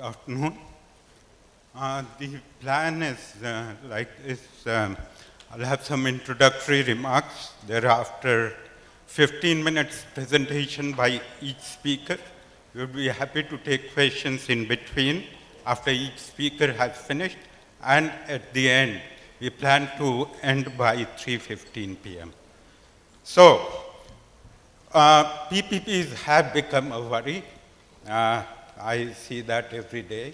Good afternoon. The plan is like this. I'll have some introductory remarks. Thereafter, 15 minutes presentation by each speaker. We would be happy to take questions in between after each speaker has finished. And at the end, we plan to end by 3:15 p.m. So, PPPs have become a worry. I see that every day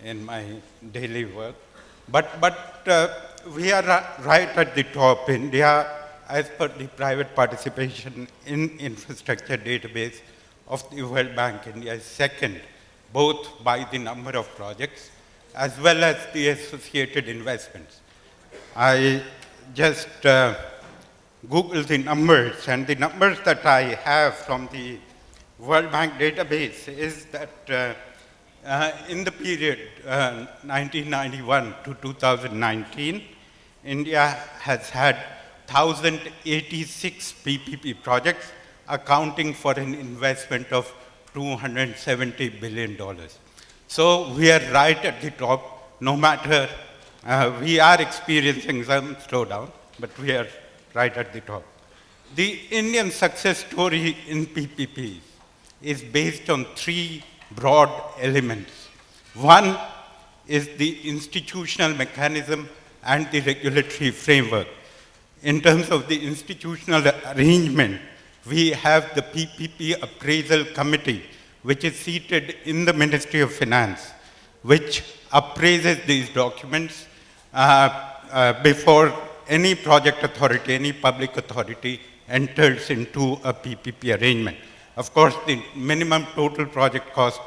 in my daily work. But we are right at the top. India, as per the private participation in infrastructure database of the World Bank, India is second, both by the number of projects as well as the associated investments. I just Googled the numbers, and the numbers that I have from the World Bank database is that in the period 1991 to 2019, India has had 1,086 PPP projects, accounting for an investment of $270 billion. So we are right at the top, no matter, we are experiencing some slowdown, but we are right at the top. The Indian success story in PPPs is based on three broad elements. One is the institutional mechanism and the regulatory framework. In terms of the institutional arrangement, we have the PPP Appraisal Committee, which is seated in the Ministry of Finance, which appraises these documents before any project authority, any public authority enters into a PPP arrangement. Of course, the minimum total project cost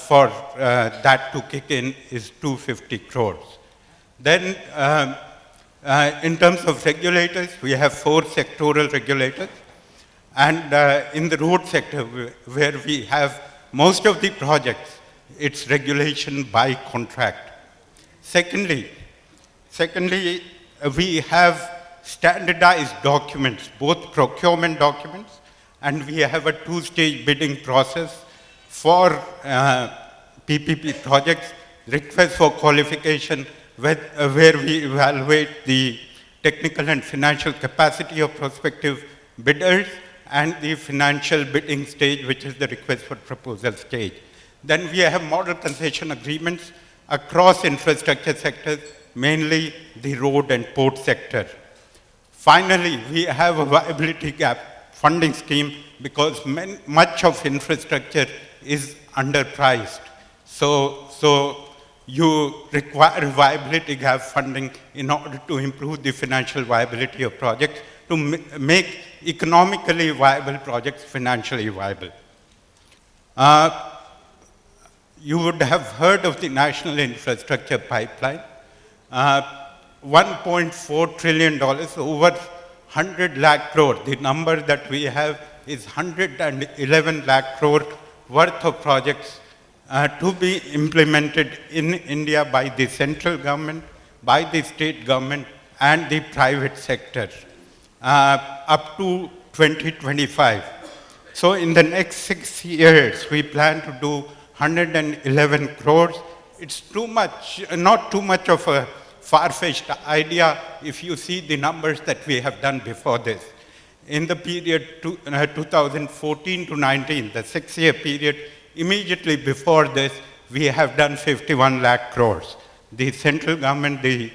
for that to kick in is 250 crores. Then, in terms of regulators, we have 4 sectoral regulators. And in the road sector, where we have most of the projects, it's regulation by contract. Secondly, we have standardized documents, both procurement documents, and we have a 2-stage bidding process for PPP projects, request for qualification, where we evaluate the technical and financial capacity of prospective bidders, and the financial bidding stage, which is the request for proposal stage. Then we have model concession agreements across infrastructure sectors, mainly the road and port sector. Finally, we have a viability gap funding scheme because much of infrastructure is underpriced. So you require viability gap funding in order to improve the financial viability of projects, to make economically viable projects financially viable. You would have heard of the National Infrastructure Pipeline. $1.4 trillion, over 100 lakh crore. The number that we have is 111 lakh crore worth of projects to be implemented in India by the central government, by the state government, and the private sector up to 2025. So in the next 6 years, we plan to do 111 crores. It's too much, not too much of a far-fetched idea if you see the numbers that we have done before this. In the period 2014 to 19, the 6-year period, immediately before this, we have done 51 lakh crores. The central government, the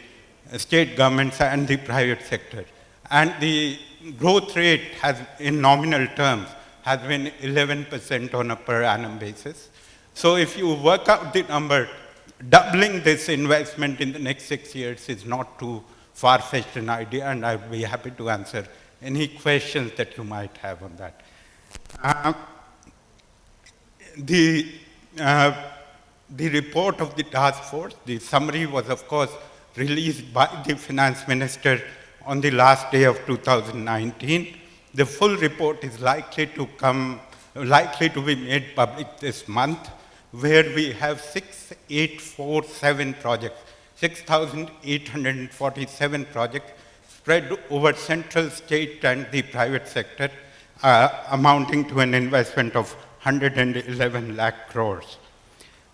state governments, and the private sector. And the growth rate has, in nominal terms, has been 11% on a per annum basis. So if you work out the number, doubling this investment in the next 6 years is not too far-fetched an idea, and I'd be happy to answer any questions that you might have on that. The report of the task force, the summary was, of course, released by the finance minister on the last day of 2019. The full report is likely to be made public this month, where we have 6,847 projects, 6,847 projects spread over central, state, and the private sector, amounting to an investment of 111 lakh crores.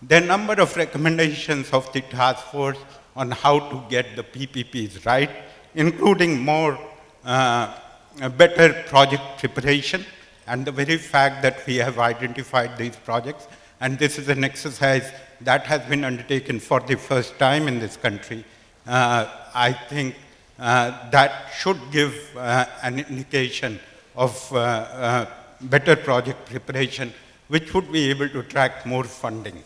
There are a number of recommendations of the task force on how to get the PPPs right, including more better project preparation, and the very fact that we have identified these projects, and this is an exercise that has been undertaken for the first time in this country, I think that should give an indication of better project preparation, which would be able to attract more funding.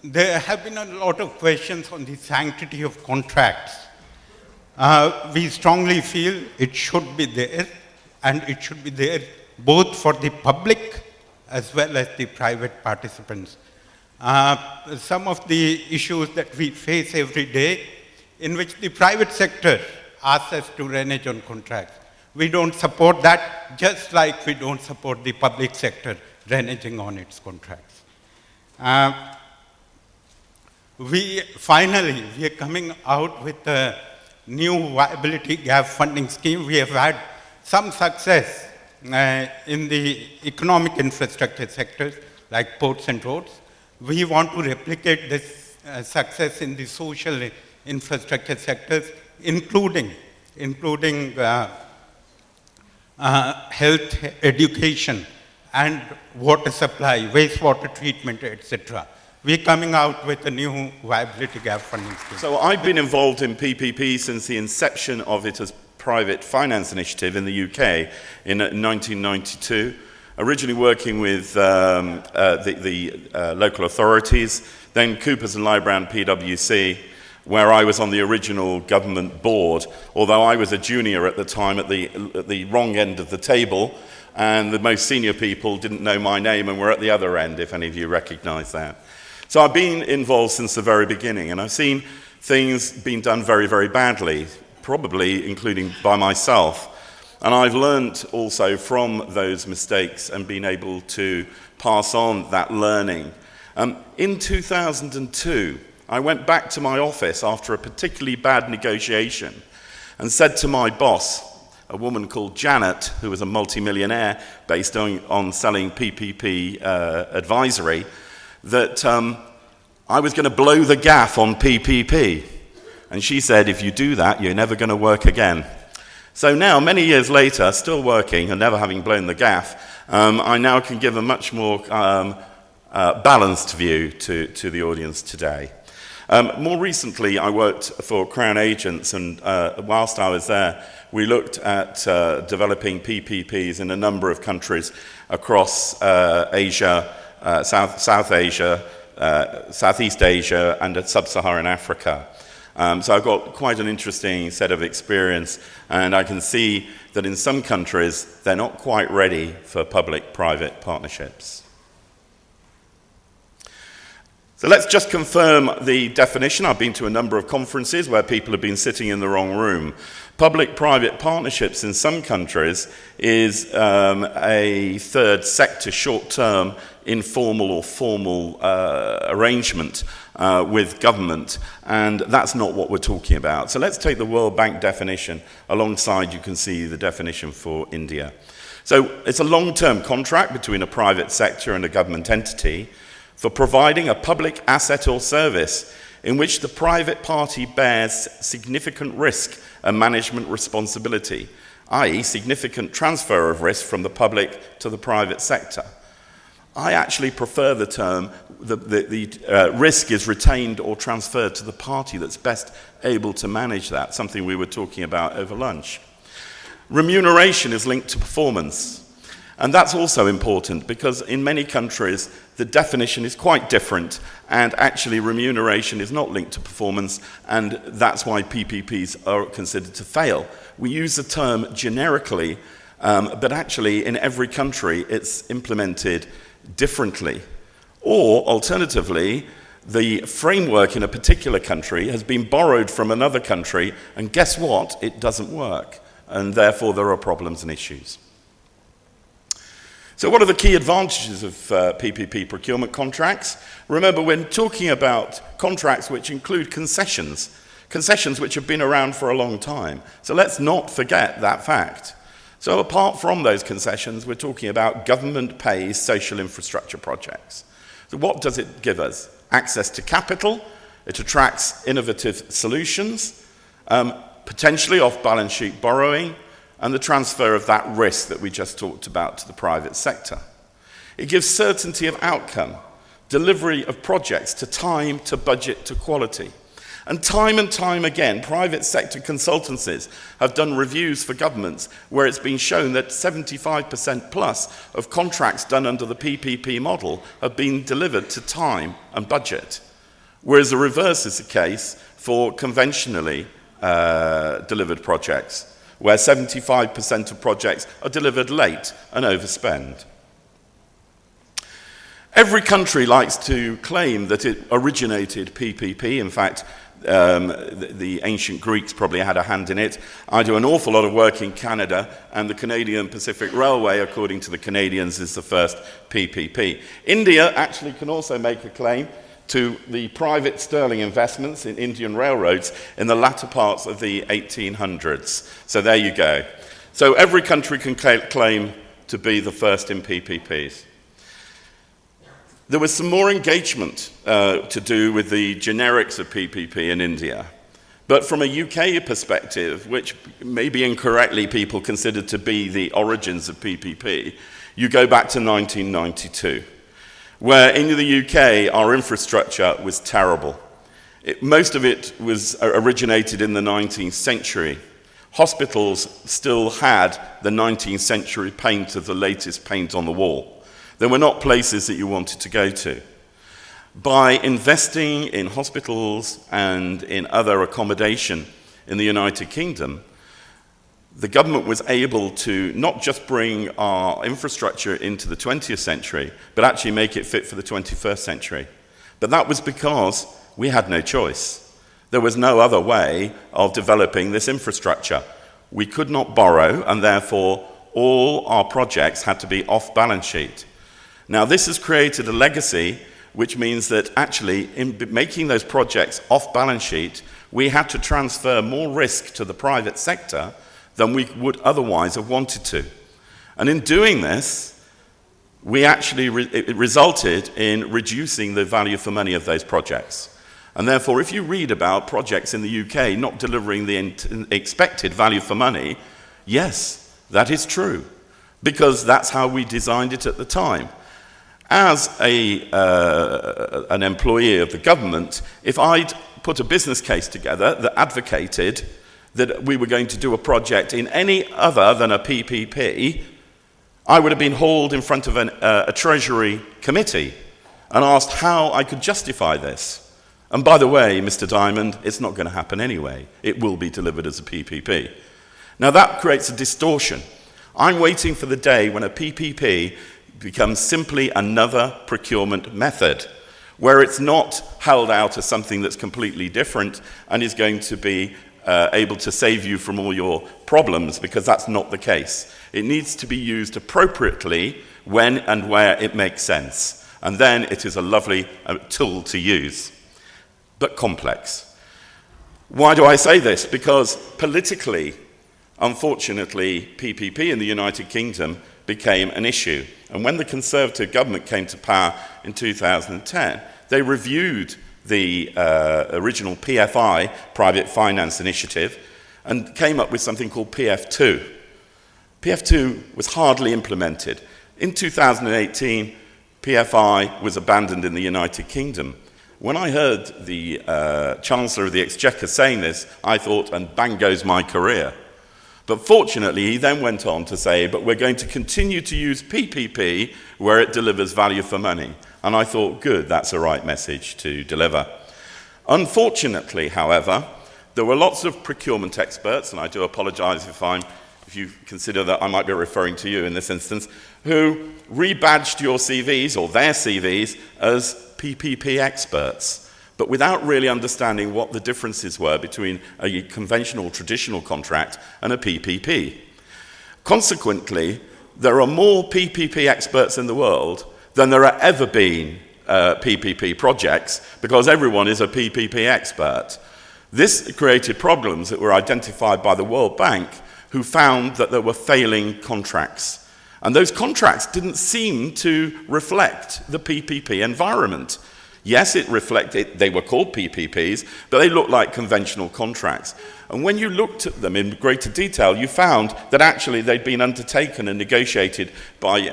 There have been a lot of questions on the sanctity of contracts. We strongly feel it should be there, and it should be there both for the public as well as the private participants. Some of the issues that we face every day in which the private sector asks us to renege on contracts. We don't support that, just like we don't support the public sector reneging on its contracts. We are coming out with a new viability gap funding scheme. We have had some success in the economic infrastructure sectors like ports and roads. We want to replicate this success in the social infrastructure sectors, including health, education, and water supply, wastewater treatment, etc. We're coming out with a new viability gap funding scheme. So I've been involved in PPP since the inception of it as private finance initiative in the UK in 1992, originally working with the local authorities, then Coopers and Lybrand PwC, where I was on the original government board, although I was a junior at the time at the wrong end of the table, and the most senior people didn't know my name and were at the other end, if any of you recognize that. So I've been involved since the very beginning, and I've seen things being done very, very badly, probably including by myself. And I've learned also from those mistakes and been able to pass on that learning. In 2002, I went back to my office after a particularly bad negotiation and said to my boss, a woman called Janet, who was a multimillionaire based on selling PPP advisory, that I was going to blow the gaff on PPP. And she said, if you do that, you're never going to work again. So now, many years later, still working and never having blown the gaff, I now can give a much more balanced view to the audience today. More recently, I worked for Crown Agents, and whilst I was there, we looked at developing PPPs in a number of countries across Asia, South Asia, Southeast Asia, and Sub-Saharan Africa. So I've got quite an interesting set of experience, and I can see that in some countries, they're not quite ready for public-private partnerships. So let's just confirm the definition. I've been to a number of conferences where people have been sitting in the wrong room. Public-private partnerships in some countries is a third sector, short-term, informal or formal arrangement with government, and that's not what we're talking about. So let's take the World Bank definition. Alongside, you can see the definition for India. So it's a long-term contract between a private sector and a government entity for providing a public asset or service in which the private party bears significant risk and management responsibility, i.e. significant transfer of risk from the public to the private sector. I actually prefer the term the risk is retained or transferred to the party that's best able to manage that, something we were talking about over lunch. Remuneration is linked to performance. And that's also important because in many countries, the definition is quite different, and actually remuneration is not linked to performance, and that's why PPPs are considered to fail. We use the term generically, but actually in every country it's implemented differently. Or alternatively, the framework in a particular country has been borrowed from another country, and guess what? It doesn't work, and therefore there are problems and issues. So what are the key advantages of PPP procurement contracts? Remember, we're talking about contracts which include concessions which have been around for a long time. So let's not forget that fact. So apart from those concessions, we're talking about government pays social infrastructure projects. So what does it give us? Access to capital, it attracts innovative solutions, potentially off-balance sheet borrowing, and the transfer of that risk that we just talked about to the private sector. It gives certainty of outcome, delivery of projects to time, to budget, to quality. And time again, private sector consultancies have done reviews for governments where it's been shown that 75% plus of contracts done under the PPP model have been delivered to time and budget, whereas the reverse is the case for conventionally delivered projects, where 75% of projects are delivered late and overspend. Every country likes to claim that it originated PPP. In fact, the ancient Greeks probably had a hand in it. I do an awful lot of work in Canada, and the Canadian Pacific Railway, according to the Canadians, is the first PPP. India actually can also make a claim to the private sterling investments in Indian railroads in the latter parts of the 1800s. So there you go. So every country can claim to be the first in PPPs. There was some more engagement to do with the generics of PPP in India. But from a UK perspective, which maybe incorrectly people consider to be the origins of PPP, you go back to 1992, where in the UK our infrastructure was terrible. Most of it was originated in the 19th century. Hospitals still had the 19th century paint of the latest paint on the wall. They were not places that you wanted to go to. By investing in hospitals and in other accommodation in the United Kingdom, the government was able to not just bring our infrastructure into the 20th century, but actually make it fit for the 21st century. But that was because we had no choice. There was no other way of developing this infrastructure. We could not borrow, and therefore all our projects had to be off balance sheet. Now, this has created a legacy, which means that actually, in making those projects off balance sheet, we had to transfer more risk to the private sector than we would otherwise have wanted to. And in doing this, we actually it resulted in reducing the value for money of those projects. And therefore, if you read about projects in the UK not delivering the expected value for money, yes, that is true, because that's how we designed it at the time. As an employee of the government, if I'd put a business case together that advocated that we were going to do a project in any other than a PPP, I would have been hauled in front of a Treasury committee and asked how I could justify this. And by the way, Mr. Diamond, it's not going to happen anyway. It will be delivered as a PPP. Now that creates a distortion. I'm waiting for the day when a PPP becomes simply another procurement method, where it's not held out as something that's completely different and is going to be able to save you from all your problems, because that's not the case. It needs to be used appropriately when and where it makes sense. And then it is a lovely tool to use, but complex. Why do I say this? Because politically, unfortunately, PPP in the United Kingdom became an issue. And when the Conservative government came to power in 2010, they reviewed the original PFI, Private Finance Initiative, and came up with something called PF2. PF2 was hardly implemented. In 2018, PFI was abandoned in the United Kingdom. When I heard the Chancellor of the Exchequer saying this, I thought, and bang goes my career. But fortunately, he then went on to say, but we're going to continue to use PPP where it delivers value for money. And I thought, good, that's the right message to deliver. Unfortunately, however, there were lots of procurement experts, and I do apologize if you consider that I might be referring to you in this instance, who rebadged your CVs or their CVs as PPP experts, but without really understanding what the differences were between a conventional, traditional contract and a PPP. Consequently, there are more PPP experts in the world than there have ever been PPP projects, because everyone is a PPP expert. This created problems that were identified by the World Bank, who found that there were failing contracts. And those contracts didn't seem to reflect the PPP environment. Yes, it reflected, they were called PPPs, but they looked like conventional contracts. And when you looked at them in greater detail, you found that actually they'd been undertaken and negotiated by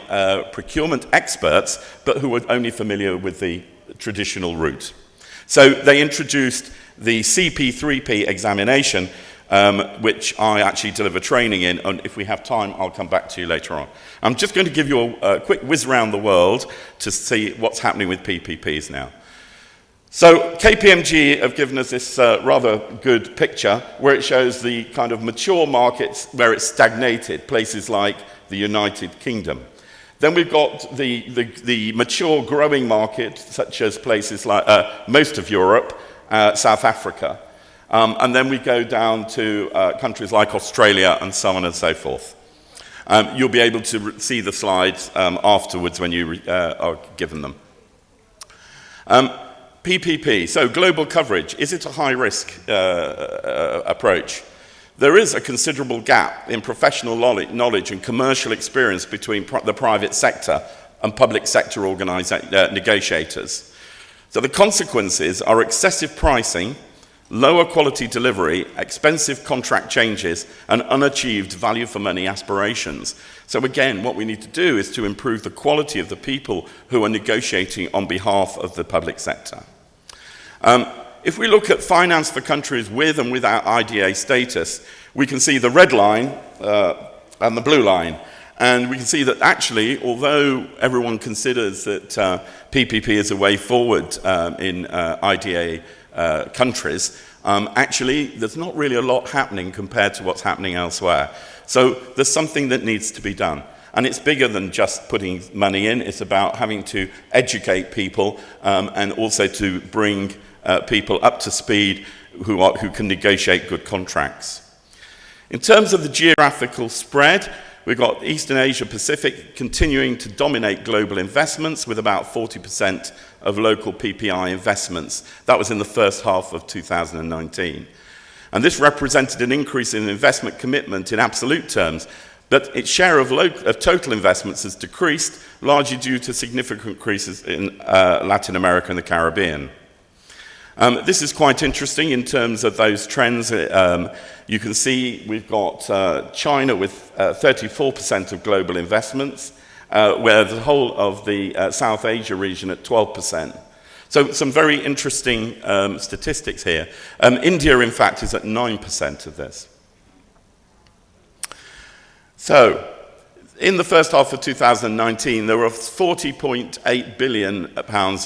procurement experts, but who were only familiar with the traditional route. So they introduced the CP3P examination, which I actually deliver training in, and if we have time, I'll come back to you later on. I'm just going to give you a quick whiz around the world to see what's happening with PPPs now. So KPMG have given us this rather good picture where it shows the kind of mature markets where it's stagnated, places like the United Kingdom. Then we've got the mature growing market, such as places like most of Europe, South Africa. And then we go down to countries like Australia and so on and so forth. You'll be able to see the slides afterwards when you are given them. PPP, so global coverage. Is it a high-risk approach? There is a considerable gap in professional knowledge and commercial experience between the private sector and public sector negotiators. So the consequences are excessive pricing, lower quality delivery, expensive contract changes, and unachieved value for money aspirations. So again, what we need to do is to improve the quality of the people who are negotiating on behalf of the public sector. If we look at finance for countries with and without IDA status, we can see the red line and the blue line. And we can see that actually, although everyone considers that PPP is a way forward in IDA countries, actually there's not really a lot happening compared to what's happening elsewhere. So there's something that needs to be done. And it's bigger than just putting money in. It's about having to educate people and also to bring people up to speed who can negotiate good contracts. In terms of the geographical spread, we've got Eastern Asia Pacific continuing to dominate global investments with about 40% of local PPI investments. That was in the first half of 2019. And this represented an increase in investment commitment in absolute terms, but its share of total investments has decreased, largely due to significant increases in Latin America and the Caribbean. This is quite interesting in terms of those trends. You can see we've got China with 34% of global investments, where the whole of the South Asia region at 12%. So some very interesting statistics here. India, in fact, is at 9% of this. So, in the first half of 2019, there were £40.8 billion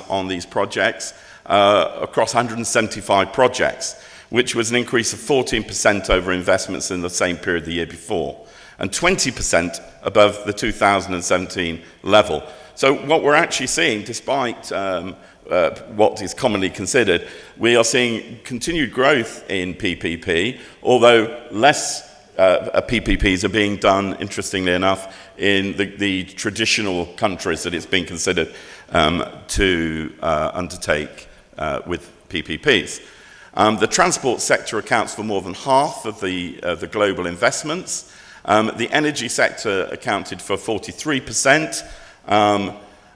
on these projects across 175 projects, which was an increase of 14% over investments in the same period the year before, and 20% above the 2017 level. So what we're actually seeing, despite what is commonly considered, we are seeing continued growth in PPP, although less PPPs are being done, interestingly enough, in the traditional countries that it's been considered to undertake with PPPs. The transport sector accounts for more than half of the global investments. The energy sector accounted for 43%,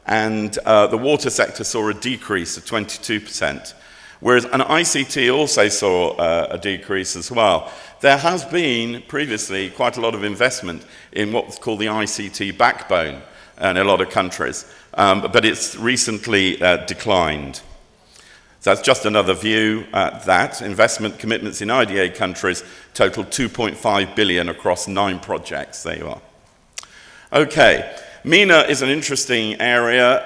and the water sector saw a decrease of 22%. Whereas an ICT also saw a decrease as well. There has been previously quite a lot of investment in what's called the ICT backbone in a lot of countries, but it's recently declined. So that's just another view at that. Investment commitments in IDA countries total 2.5 billion across 9 projects. There you are. Okay. MENA is an interesting area.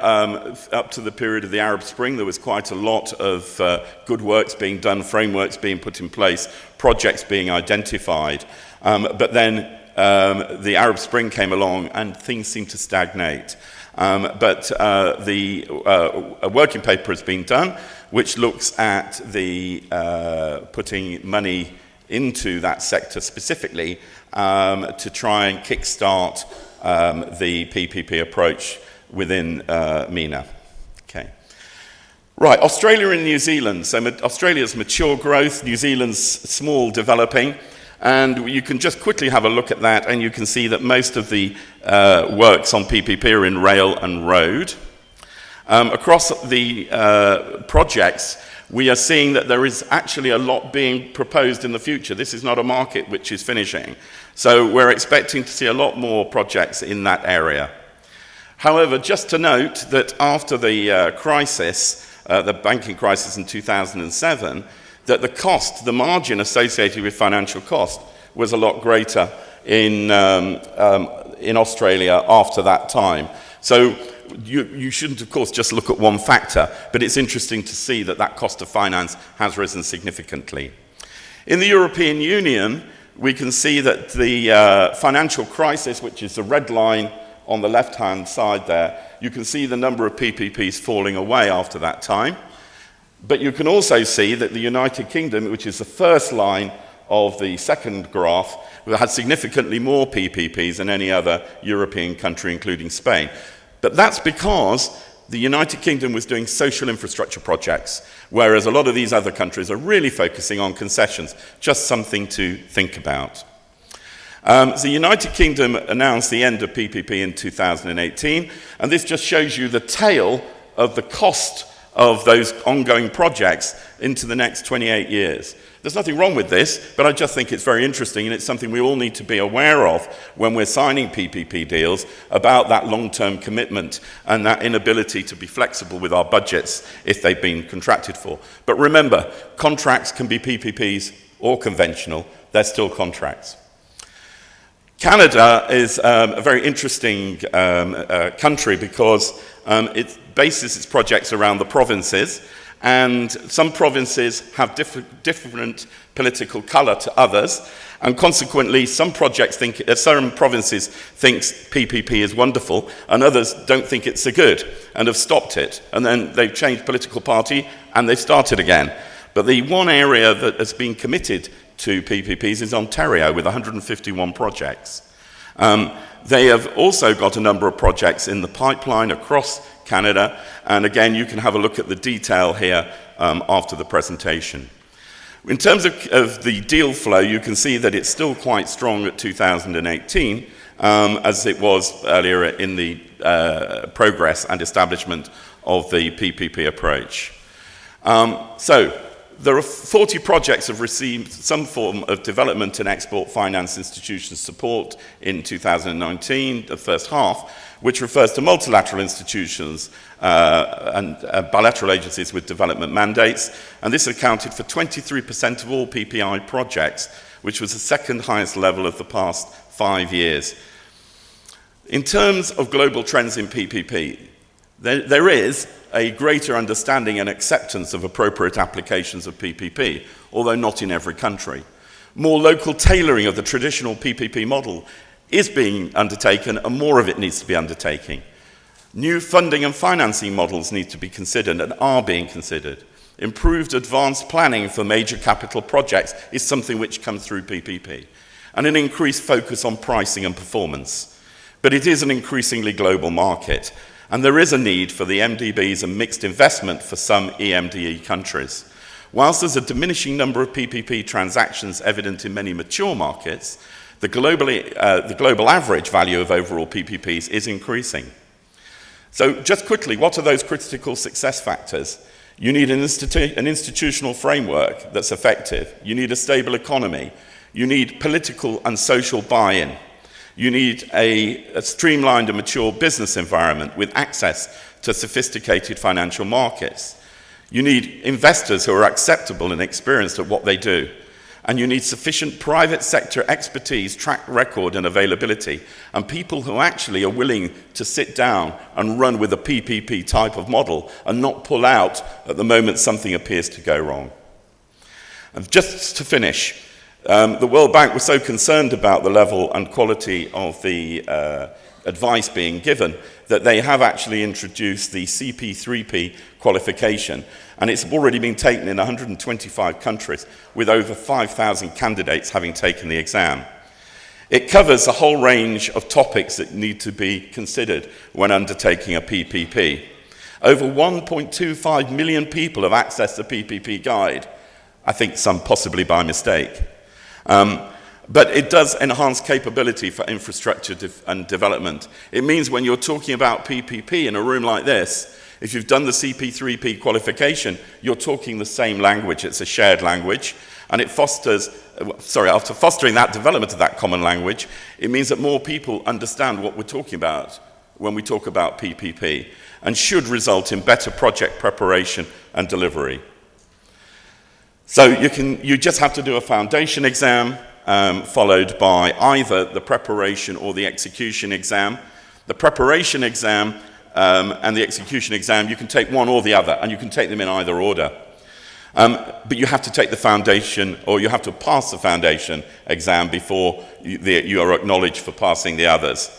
Up to the period of the Arab Spring, there was quite a lot of good works being done, frameworks being put in place, projects being identified. But then the Arab Spring came along and things seemed to stagnate. But a working paper has been done, which looks at the putting money into that sector specifically to try and kickstart the PPP approach within MENA. Okay. Right, Australia and New Zealand. So Australia's mature growth, New Zealand's small developing. And you can just quickly have a look at that, and you can see that most of the works on PPP are in rail and road. Across the projects, we are seeing that there is actually a lot being proposed in the future. This is not a market which is finishing. So we're expecting to see a lot more projects in that area. However, just to note that after the crisis, the banking crisis in 2007, that the cost, the margin associated with financial cost was a lot greater in Australia after that time. So you shouldn't, of course, just look at one factor, but it's interesting to see that that cost of finance has risen significantly. In the European Union, we can see that the financial crisis, which is the red line on the left-hand side there, you can see the number of PPPs falling away after that time. But you can also see that the United Kingdom, which is the first line of the second graph, had significantly more PPPs than any other European country, including Spain. But that's because the United Kingdom was doing social infrastructure projects, whereas a lot of these other countries are really focusing on concessions. Just something to think about. The United Kingdom announced the end of PPP in 2018, and this just shows you the tail of the cost of those ongoing projects into the next 28 years. There's nothing wrong with this, but I just think it's very interesting, and it's something we all need to be aware of when we're signing PPP deals, about that long-term commitment and that inability to be flexible with our budgets if they've been contracted for. But remember, contracts can be PPPs or conventional. They're still contracts. Canada is a very interesting country because it bases its projects around the provinces, and some provinces have different political colour to others, and consequently some provinces think PPP is wonderful, and others don't think it's so good and have stopped it, and then they've changed political party and they've started again. But the one area that has been committed to PPPs is Ontario, with 151 projects. They have also got a number of projects in the pipeline across Canada, and again, you can have a look at the detail here after the presentation. In terms of the deal flow, you can see that it's still quite strong at 2018, as it was earlier in the progress and establishment of the PPP approach. So, there are 40 projects have received some form of development and export finance institution support in 2019, the first half, which refers to multilateral institutions and bilateral agencies with development mandates. And this accounted for 23% of all PPI projects, which was the second highest level of the past 5 years. In terms of global trends in PPP, there is a greater understanding and acceptance of appropriate applications of PPP, although not in every country. More local tailoring of the traditional PPP model is being undertaken, and more of it needs to be undertaken. New funding and financing models need to be considered and are being considered. Improved advanced planning for major capital projects is something which comes through PPP, and an increased focus on pricing and performance. But it is an increasingly global market, and there is a need for the MDBs and mixed investment for some EMDE countries. Whilst there's a diminishing number of PPP transactions evident in many mature markets, the global average value of overall PPPs is increasing. So just quickly, what are those critical success factors? You need an institutional framework that's effective. You need a stable economy. You need political and social buy-in. You need a streamlined and mature business environment with access to sophisticated financial markets. You need investors who are acceptable and experienced at what they do. And you need sufficient private sector expertise, track record and availability, and people who actually are willing to sit down and run with a PPP type of model and not pull out at the moment something appears to go wrong. And just to finish, the World Bank was so concerned about the level and quality of the advice being given that they have actually introduced the CP3P qualification, and it's already been taken in 125 countries with over 5,000 candidates having taken the exam. It covers a whole range of topics that need to be considered when undertaking a PPP. Over 1.25 million people have accessed the PPP guide, I think some possibly by mistake. But it does enhance capability for infrastructure and development. It means when you're talking about PPP in a room like this, if you've done the CP3P qualification, you're talking the same language. It's a shared language. And it fosters, after fostering that development of that common language, it means that more people understand what we're talking about when we talk about PPP, and should result in better project preparation and delivery. So you just have to do a foundation exam, followed by either the preparation or the execution exam. The preparation exam and the execution exam, you can take one or the other, and you can take them in either order. But you have to take the foundation, or you have to pass the foundation exam before you are acknowledged for passing the others.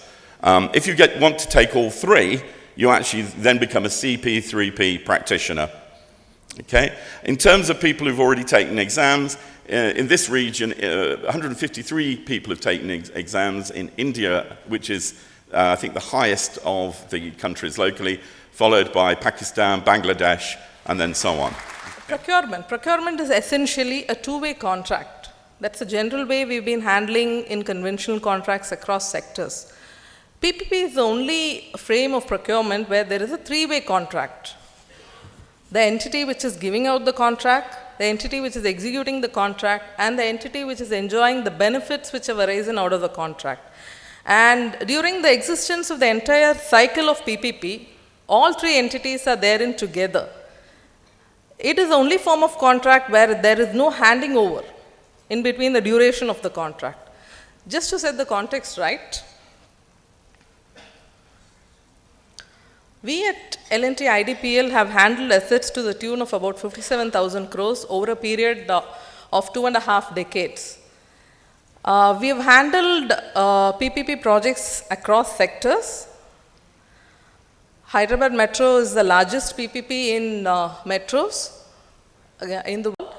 If you want to take all three, you actually then become a CP3P practitioner. Okay? In terms of people who've already taken exams, in this region, 153 people have taken exams. In India, which is, I think, the highest of the countries locally, followed by Pakistan, Bangladesh, and then so on. Procurement. Procurement is essentially a two-way contract. That's the general way we've been handling in conventional contracts across sectors. PPP is the only frame of procurement where there is a three-way contract. The entity which is giving out the contract, the entity which is executing the contract, and the entity which is enjoying the benefits which have arisen out of the contract. And during the existence of the entire cycle of PPP, all three entities are therein together. It is the only form of contract where there is no handing over in between the duration of the contract. Just to set the context right, we at L&T IDPL have handled assets to the tune of about 57,000 crores over a period of 2.5 decades. We have handled PPP projects across sectors. Hyderabad Metro is the largest PPP in metros in the world.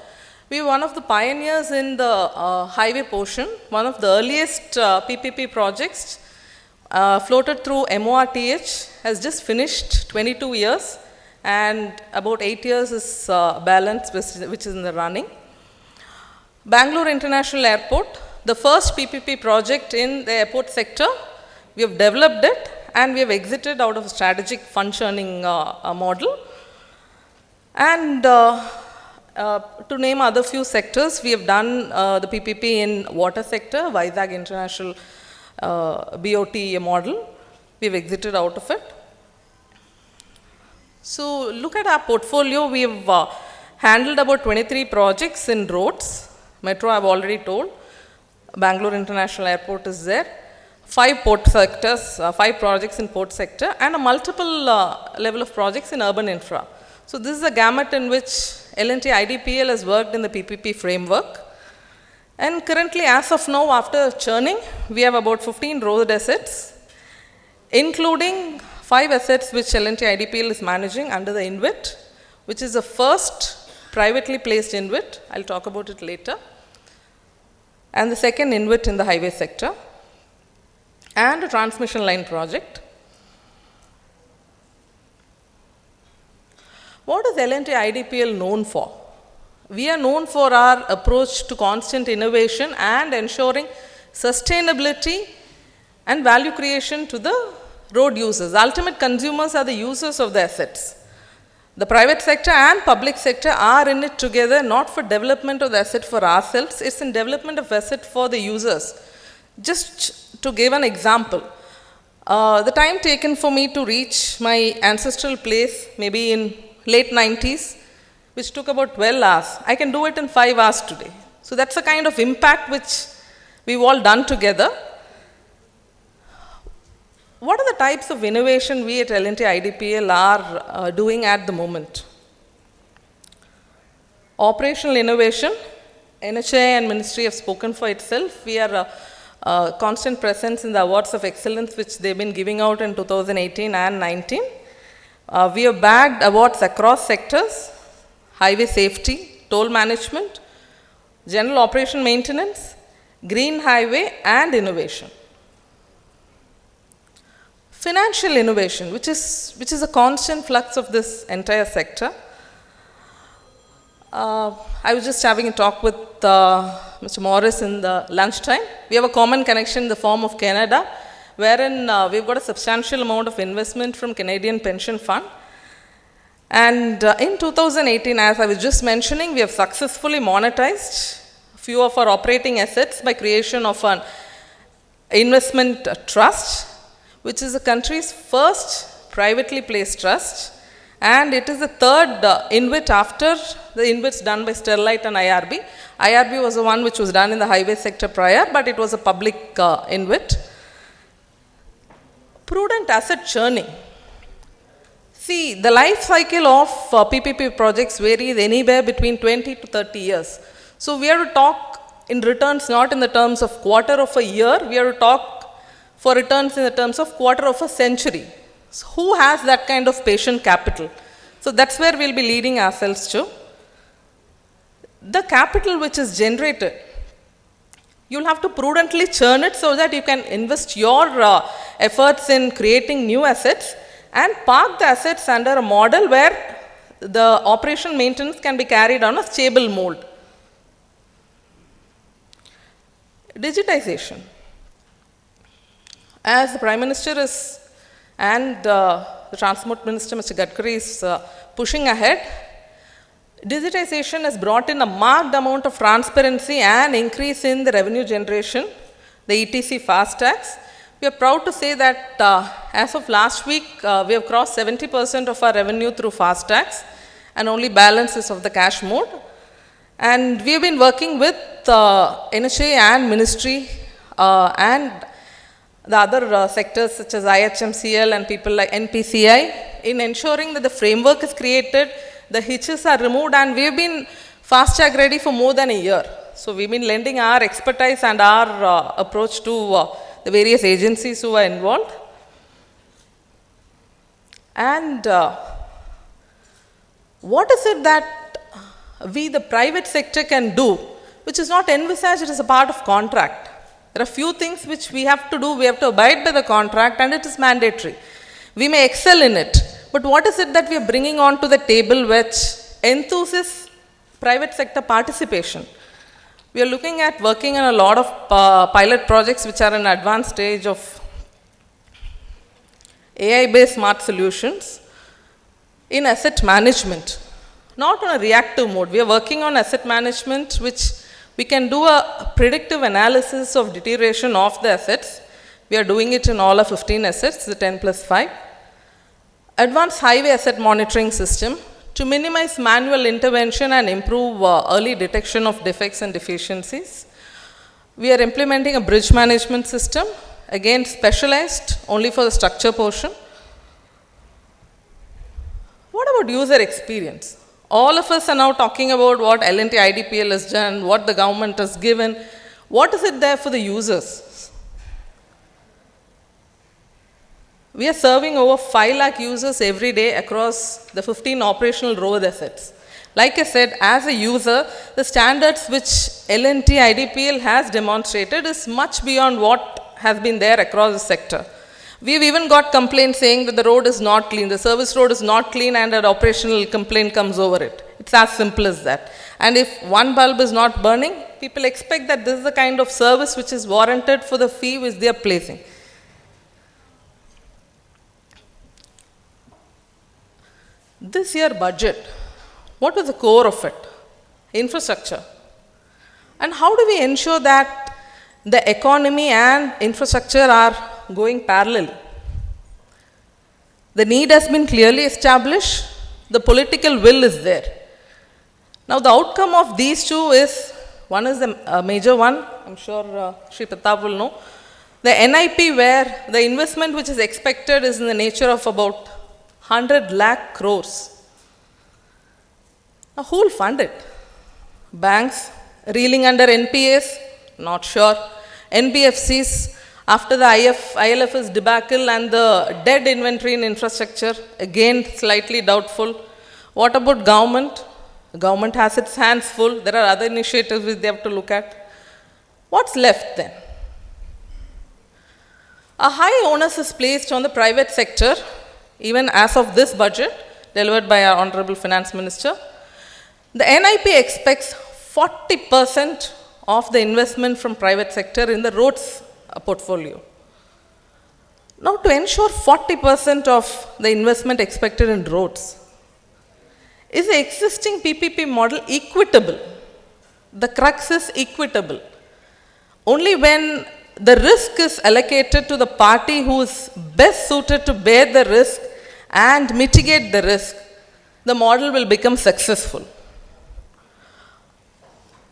We are one of the pioneers in the highway portion. One of the earliest PPP projects floated through MORTH has just finished 22 years, and about 8 years is balance, which is in the running. Bangalore International Airport, the first PPP project in the airport sector. We have developed it, and we have exited out of a strategic fund churning model. And to name other few sectors, we have done the PPP in water sector, Vizag International BOT model. We have exited out of it. So look at our portfolio. We have handled about 23 projects in roads. Metro I've already told. Bangalore International Airport is there. 5 port sectors, 5 projects in port sector, and a multiple level of projects in urban infra. So this is a gamut in which L&T IDPL has worked in the PPP framework. And currently, as of now, after churning, we have about 15 road assets, including 5 assets which L&T IDPL is managing under the InvIT, which is the first privately placed InvIT. I'll talk about it later. And the second InvIT in the highway sector, and a transmission line project. What is L&T IDPL known for? We are known for our approach to constant innovation and ensuring sustainability and value creation to the road users. Ultimate consumers are the users of the assets. The private sector and public sector are in it together, not for development of the asset for ourselves, it's in development of asset for the users. Just to give an example, the time taken for me to reach my ancestral place, maybe in late 90s, which took about 12 hours, I can do it in 5 hours today. So that's the kind of impact which we've all done together. What are the types of innovation we at L&T IDPL are doing at the moment? Operational innovation, NHA and Ministry have spoken for itself. We are a constant presence in the awards of excellence which they've been giving out in 2018 and 19. We have bagged awards across sectors: highway safety, toll management, general operation maintenance, green highway, and innovation. Financial innovation, which is a constant flux of this entire sector. I was just having a talk with Mr. Maurice in the lunchtime. We have a common connection in the form of Canada, wherein we've got a substantial amount of investment from Canadian Pension Fund. And in 2018, as I was just mentioning, we have successfully monetized a few of our operating assets by creation of an investment trust, which is the country's first privately placed trust. And it is the third InvIT after the InvITs done by Sterlite and IRB. IRB was the one which was done in the highway sector prior, but it was a public InvIT. Prudent asset churning. See, the life cycle of PPP projects varies anywhere between 20 to 30 years. So we have to talk in returns not in the terms of quarter of a year, we have to talk for returns in the terms of quarter of a century. So who has that kind of patient capital? So that's where we'll be leading ourselves to. The capital which is generated, you'll have to prudently churn it so that you can invest your efforts in creating new assets and park the assets under a model where the operation maintenance can be carried on a stable mode. Digitization. As the Prime Minister is and the Transport Minister, Mr. Gadkari, is pushing ahead, digitization has brought in a marked amount of transparency and increase in the revenue generation, the ETC fast tax. We are proud to say that as of last week, we have crossed 70% of our revenue through fast tax, and only balance is of the cash mode. And we have been working with NHA and Ministry and the other sectors such as IHMCL and people like NPCI in ensuring that the framework is created, the hitches are removed, and we have been fast track ready for more than a year. So we've been lending our expertise and our approach to the various agencies who are involved. And what is it that we, the private sector, can do, which is not envisaged as a part of contract? There are few things which we have to do. We have to abide by the contract, and it is mandatory. We may excel in it, but what is it that we are bringing onto the table which enthuses private sector participation? We are looking at working on a lot of pilot projects which are in advanced stage of AI-based smart solutions in asset management, not on a reactive mode. We are working on asset management which we can do a predictive analysis of deterioration of the assets. We are doing it in all our 15 assets, the 10 plus 5. Advanced highway asset monitoring system to minimize manual intervention and improve early detection of defects and deficiencies. We are implementing a bridge management system, again specialized only for the structure portion. What about user experience? All of us are now talking about what L&T IDPL has done, what the government has given. What is it there for the users? We are serving over 5 lakh users every day across the 15 operational road assets. Like I said, as a user, the standards which L&T IDPL has demonstrated is much beyond what has been there across the sector. We've even got complaints saying that the road is not clean, the service road is not clean, and an operational complaint comes over it. It's as simple as that. And if one bulb is not burning, people expect that this is the kind of service which is warranted for the fee which they are placing. This year budget, what was the core of it? Infrastructure. And how do we ensure that the economy and infrastructure are going parallel? The need has been clearly established, the political will is there. Now the outcome of these two is, one is the major one, I'm sure Shri Pratap will know, the NIP, where the investment which is expected is in the nature of about 100 lakh crores. Now who will fund it? Banks reeling under NPAs? Not sure. NBFCs, after the ILFS debacle and the dead inventory in infrastructure, again slightly doubtful. What about government? The government has its hands full. There are other initiatives which they have to look at. What's left then? A high onus is placed on the private sector, even as of this budget, delivered by our Honorable Finance Minister. The NIP expects 40% of the investment from private sector in the roads portfolio. Now, to ensure 40% of the investment expected in roads, is the existing PPP model equitable? The crux is equitable. Only when the risk is allocated to the party who is best suited to bear the risk and mitigate the risk, the model will become successful.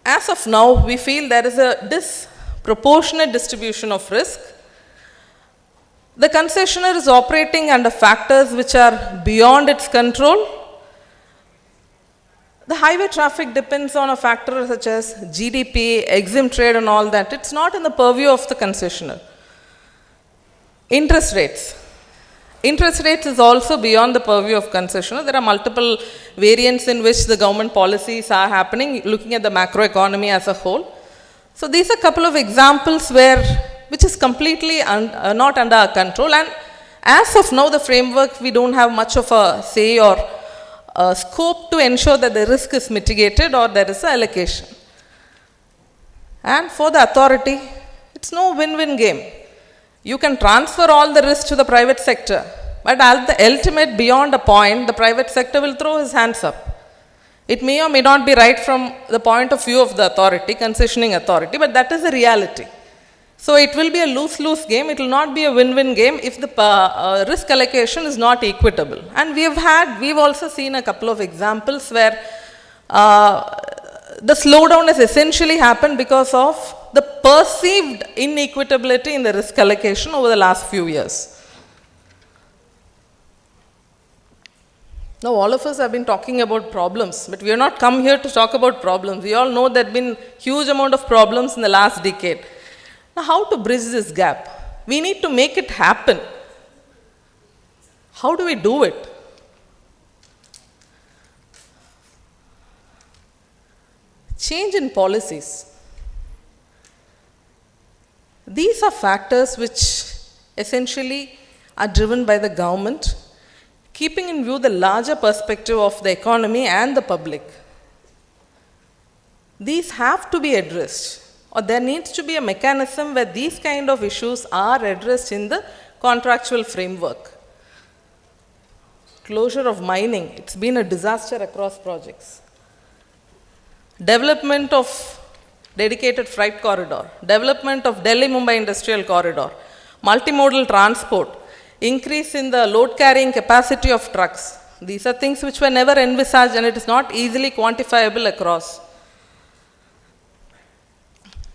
As of now, we feel there is a disproportionate distribution of risk. The concessionaire is operating under factors which are beyond its control. The highway traffic depends on a factor such as GDP, exim trade and all that. It's not in the purview of the concessionaire. Interest rates. Interest rates is also beyond the purview of concessionaire. There are multiple variants in which the government policies are happening, looking at the macroeconomy as a whole. So these are a couple of examples which is completely not under our control, and as of now the framework, we don't have much of a say or scope to ensure that the risk is mitigated or there is an allocation. And for the authority, it's no win-win game. You can transfer all the risk to the private sector, but at the ultimate, beyond a point, the private sector will throw his hands up. It may or may not be right from the point of view of the authority, concessioning authority, but that is the reality. So it will be a lose-lose game. It will not be a win-win game if the risk allocation is not equitable. And we've also seen a couple of examples where the slowdown has essentially happened because of the perceived inequitability in the risk allocation over the last few years. Now, all of us have been talking about problems, but we have not come here to talk about problems. We all know there have been huge amount of problems in the last decade. Now, how to bridge this gap? We need to make it happen. How do we do it? Change in policies. These are factors which essentially are driven by the government, keeping in view the larger perspective of the economy and the public. These have to be addressed, or there needs to be a mechanism where these kind of issues are addressed in the contractual framework. Closure of mining, it's been a disaster across projects. Development of dedicated freight corridor, development of Delhi-Mumbai industrial corridor, multimodal transport, increase in the load carrying capacity of trucks. These are things which were never envisaged, and it is not easily quantifiable across.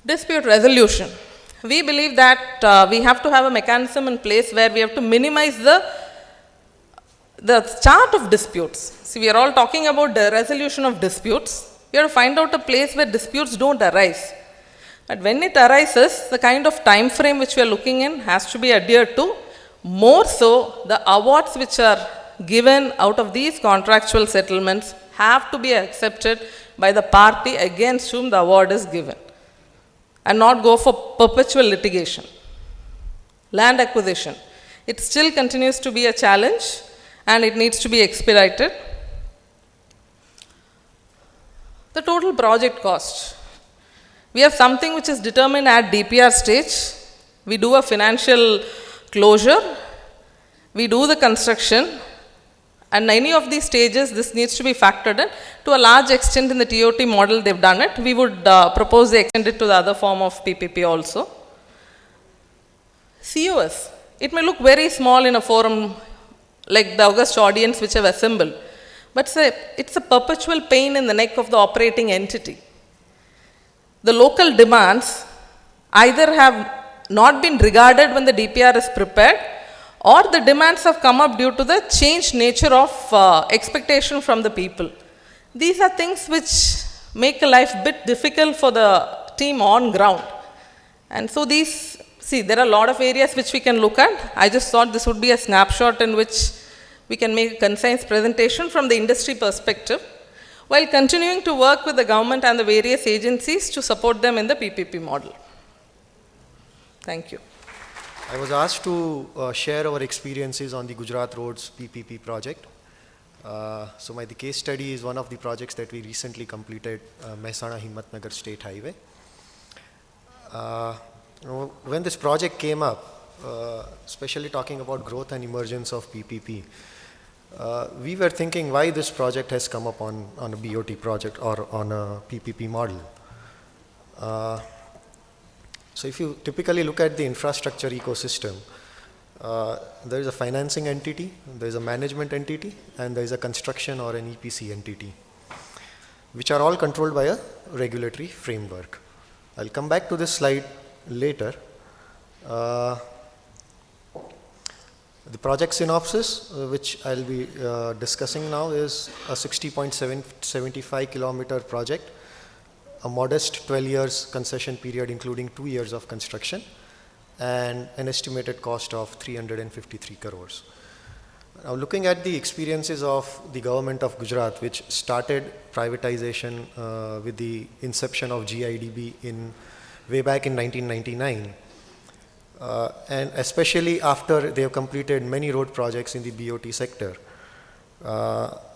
Dispute resolution. We believe that we have to have a mechanism in place where we have to minimize the start of disputes. See, we are all talking about the resolution of disputes. We have to find out a place where disputes don't arise. But when it arises, the kind of time frame which we are looking in has to be adhered to. More so, the awards which are given out of these contractual settlements have to be accepted by the party against whom the award is given, and not go for perpetual litigation. Land acquisition. It still continues to be a challenge, and it needs to be expedited. The total project cost. We have something which is determined at DPR stage. We do a financial closure, we do the construction, and any of these stages, this needs to be factored in. To a large extent in the TOT model, they've done it. We would propose they extend it to the other form of PPP also. COS. It may look very small in a forum like the august audience which have assembled, but it's a perpetual pain in the neck of the operating entity. The local demands either have not been regarded when the DPR is prepared, or the demands have come up due to the changed nature of expectation from the people. These are things which make life a bit difficult for the team on ground. And so there are a lot of areas which we can look at. I just thought this would be a snapshot in which we can make a concise presentation from the industry perspective, while continuing to work with the government and the various agencies to support them in the PPP model. Thank you. I was asked to share our experiences on the Gujarat Roads PPP project. The case study is one of the projects that we recently completed, Mehsana Himmatnagar State Highway. When this project came up, especially talking about growth and emergence of PPP, we were thinking why this project has come up on a BOT project or on a PPP model. So if you typically look at the infrastructure ecosystem, there is a financing entity, there is a management entity, and there is a construction or an EPC entity, which are all controlled by a regulatory framework. I'll come back to this slide later. The project synopsis, which I'll be discussing now, is a 60.75 kilometer project, a modest 12 years concession period including 2 years of construction, and an estimated cost of 353 crores. Now looking at the experiences of the government of Gujarat, which started privatization with the inception of GIDB way back in 1999, and especially after they have completed many road projects in the BOT sector.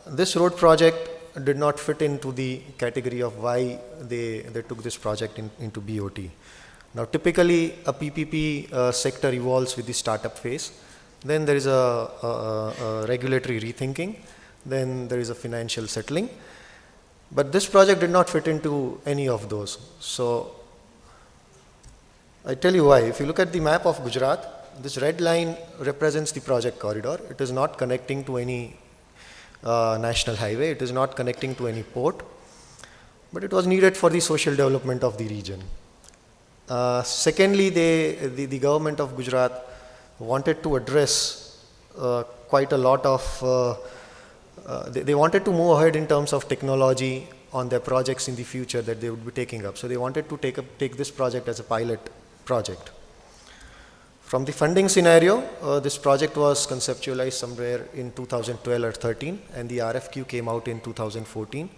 This road project did not fit into the category of why they took this project into BOT. Now typically a PPP sector evolves with the startup phase, then there is a regulatory rethinking, then there is a financial settling, but this project did not fit into any of those. So I tell you why. If you look at the map of Gujarat, this red line represents the project corridor. It is not connecting to any national highway. It is not connecting to any port, but it was needed for the social development of the region. Secondly, the government of Gujarat wanted to address quite a lot of, they wanted to move ahead in terms of technology on their projects in the future that they would be taking up. So they wanted to take this project as a pilot project. From the funding scenario, this project was conceptualized somewhere in 2012 or 13, and the RFQ came out in 2014.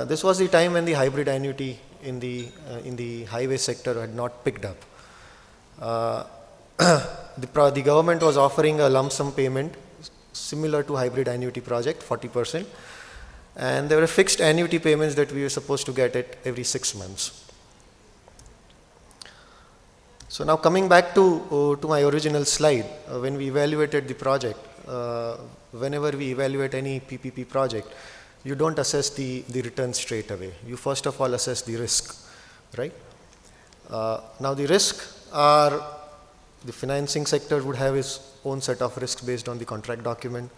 This was the time when the hybrid annuity in the highway sector had not picked up. The government was offering a lump sum payment similar to hybrid annuity project, 40%, and there were fixed annuity payments that we were supposed to get it every 6 months. So now coming back to my original slide, when we evaluated the project, whenever we evaluate any PPP project, you don't assess the return straight away. You first of all assess the risk, right? Now the risk are, the financing sector would have its own set of risks based on the contract document.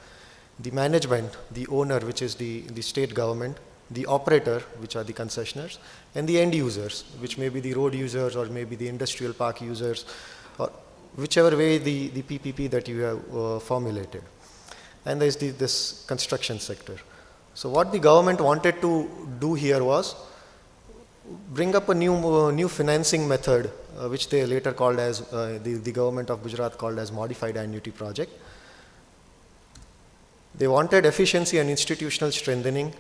The management, the owner, which is the state government, the operator, which are the concessionaires, and the end users, which may be the road users or maybe the industrial park users, or whichever way the PPP that you have formulated. And there is this construction sector. So what the government wanted to do here was bring up a new financing method, which they later called as, the government of Gujarat called as modified annuity project. They wanted efficiency and institutional strengthening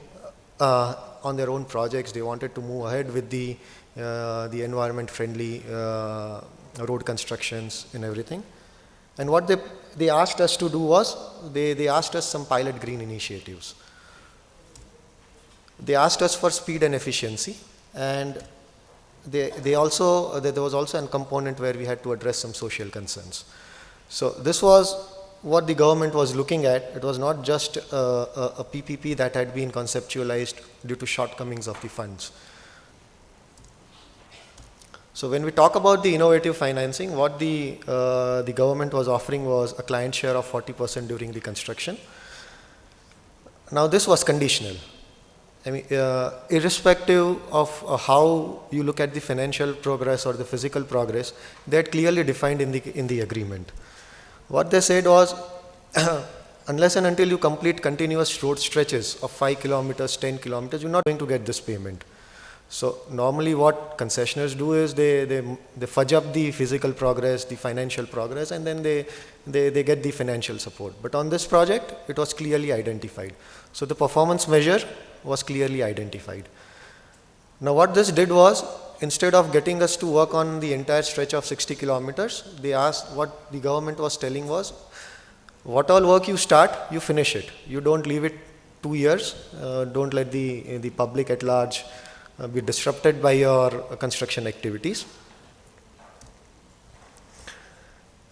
on their own projects. They wanted to move ahead with the environment friendly road constructions and everything. And what they asked us to do was, they asked us some pilot green initiatives. They asked us for speed and efficiency, and there was also a component where we had to address some social concerns. So this was what the government was looking at. It was not just a PPP that had been conceptualized due to shortcomings of the funds. So when we talk about the innovative financing, what the government was offering was a client share of 40% during the construction. Now this was conditional. I mean, irrespective of how you look at the financial progress or the physical progress, they had clearly defined in the agreement. What they said was, unless and until you complete continuous road stretches of 5 kilometers, 10 kilometers, you're not going to get this payment. So normally what concessionaires do is they fudge up the physical progress, the financial progress, and then they get the financial support. But on this project, it was clearly identified. So the performance measure was clearly identified. Now what this did was, instead of getting us to work on the entire stretch of 60 kilometers, they asked, what the government was telling was, what all work you start, you finish it. You don't leave it 2 years. Don't let the public at large be disrupted by your construction activities.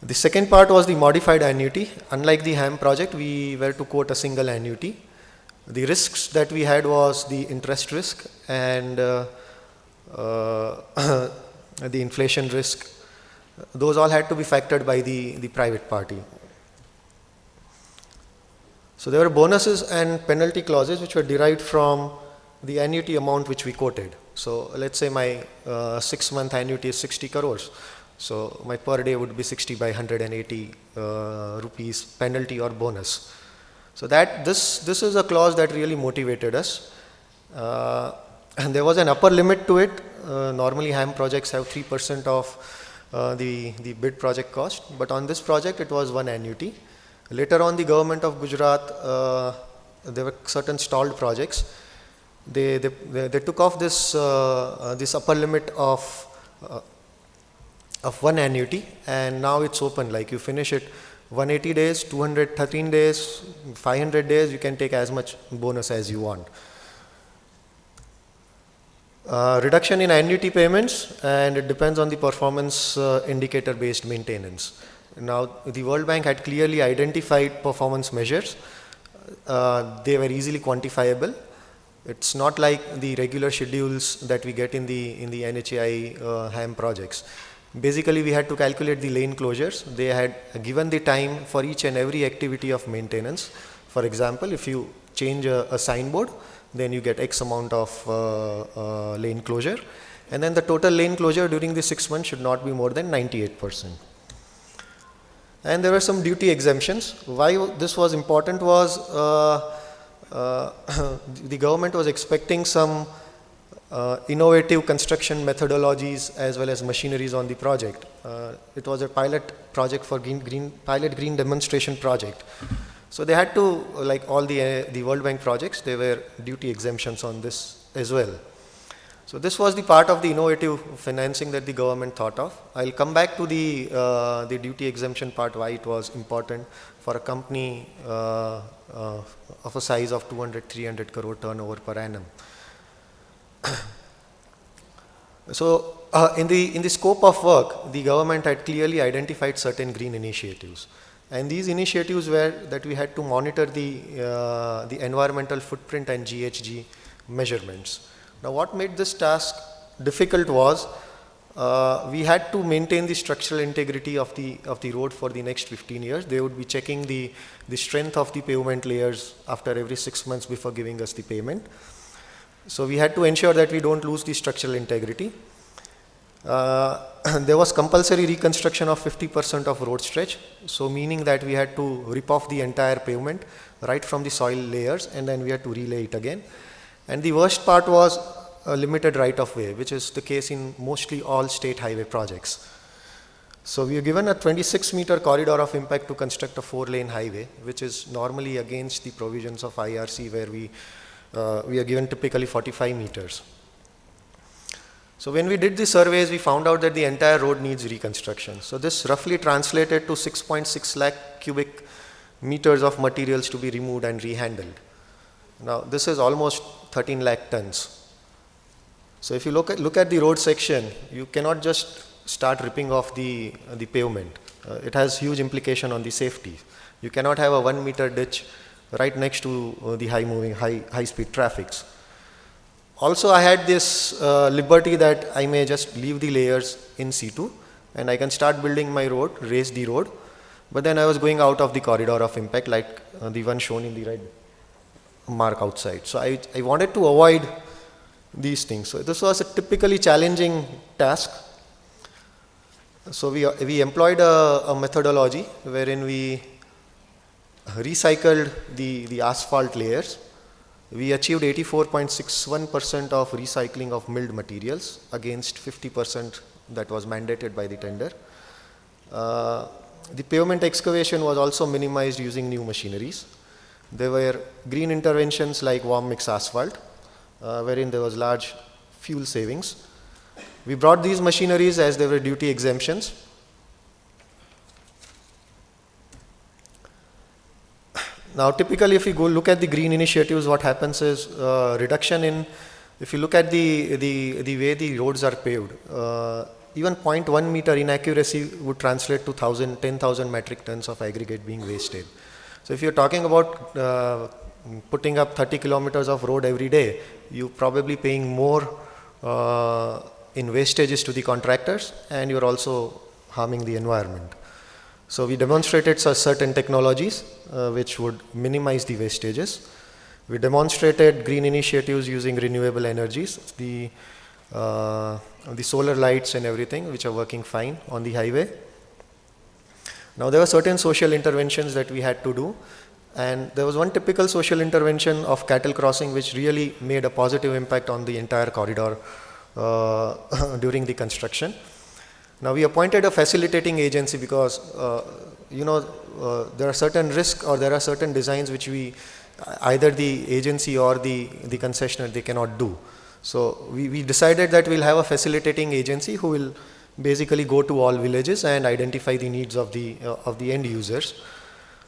The second part was the modified annuity. Unlike the HAM project, we were to quote a single annuity. The risks that we had was the interest risk and the inflation risk. Those all had to be factored by the private party. So there were bonuses and penalty clauses which were derived from the annuity amount which we quoted. So let's say my 6-month annuity is 60 crores. So my per day would be 60 by 180 rupees penalty or bonus. So that this is a clause that really motivated us. And there was an upper limit to it. Normally HAM projects have 3% of the bid project cost, but on this project it was one annuity. Later on, the government of Gujarat, there were certain stalled projects. They took off this upper limit of one annuity, and now it's open. Like you finish it 180 days, 213 days, 500 days, you can take as much bonus as you want. Reduction in annuity payments, and it depends on the performance indicator based maintenance. Now, the World Bank had clearly identified performance measures. They were easily quantifiable. It's not like the regular schedules that we get in the NHAI HAM projects. Basically, we had to calculate the lane closures. They had given the time for each and every activity of maintenance. For example, if you change a signboard, then you get X amount of lane closure. And then the total lane closure during the 6 months should not be more than 98%. And there were some duty exemptions. Why this was important was the government was expecting some innovative construction methodologies as well as machineries on the project. It was a pilot project for pilot green demonstration project. So they had to, like all the World Bank projects, there were duty exemptions on this as well. So this was the part of the innovative financing that the government thought of. I'll come back to the duty exemption part, why it was important for a company of a size of 200-300 crore turnover per annum. So in the scope of work, the government had clearly identified certain green initiatives. And these initiatives were that we had to monitor the environmental footprint and GHG measurements. Now what made this task difficult was we had to maintain the structural integrity of the road for the next 15 years. They would be checking the strength of the pavement layers after every 6 months before giving us the payment. So we had to ensure that we don't lose the structural integrity. There was compulsory reconstruction of 50% of road stretch. So meaning that we had to rip off the entire pavement right from the soil layers, and then we had to relay it again. And the worst part was a limited right of way, which is the case in mostly all state highway projects. So we are given a 26-meter corridor of impact to construct a 4-lane highway, which is normally against the provisions of IRC, where we are given typically 45 meters. So when we did the surveys, we found out that the entire road needs reconstruction. So this roughly translated to 6.6 lakh cubic meters of materials to be removed and rehandled. Now this is almost 13 lakh tons. So if you look at the road section, you cannot just start ripping off the pavement. It has huge implication on the safety. You cannot have a 1 meter ditch right next to the high speed traffics. Also, I had this liberty that I may just leave the layers in situ and I can start building my road, raise the road, but then I was going out of the corridor of impact, like the one shown in the red mark outside. So I wanted to avoid these things. So this was a typically challenging task. So we employed a methodology wherein we recycled the asphalt layers. We achieved 84.61% of recycling of milled materials against 50% that was mandated by the tender. The pavement excavation was also minimized using new machineries. There were green interventions like warm mix asphalt, wherein there was large fuel savings. We brought these machineries as there were duty exemptions. Now, typically, if you go look at the green initiatives, what happens is reduction in, if you look at the way the roads are paved, even 0.1 meter inaccuracy would translate to 10,000 metric tons of aggregate being wasted. So if you're talking about putting up 30 kilometers of road every day, you're probably paying more in wastages to the contractors, and you're also harming the environment. So we demonstrated certain technologies which would minimize the wastages. We demonstrated green initiatives using renewable energies, the solar lights and everything, which are working fine on the highway. Now there were certain social interventions that we had to do, and there was one typical social intervention of cattle crossing which really made a positive impact on the entire corridor during the construction. Now we appointed a facilitating agency because there are certain risks or there are certain designs which either the agency or the concessionaire they cannot do. So we decided that we'll have a facilitating agency who will basically go to all villages and identify the needs of the end users.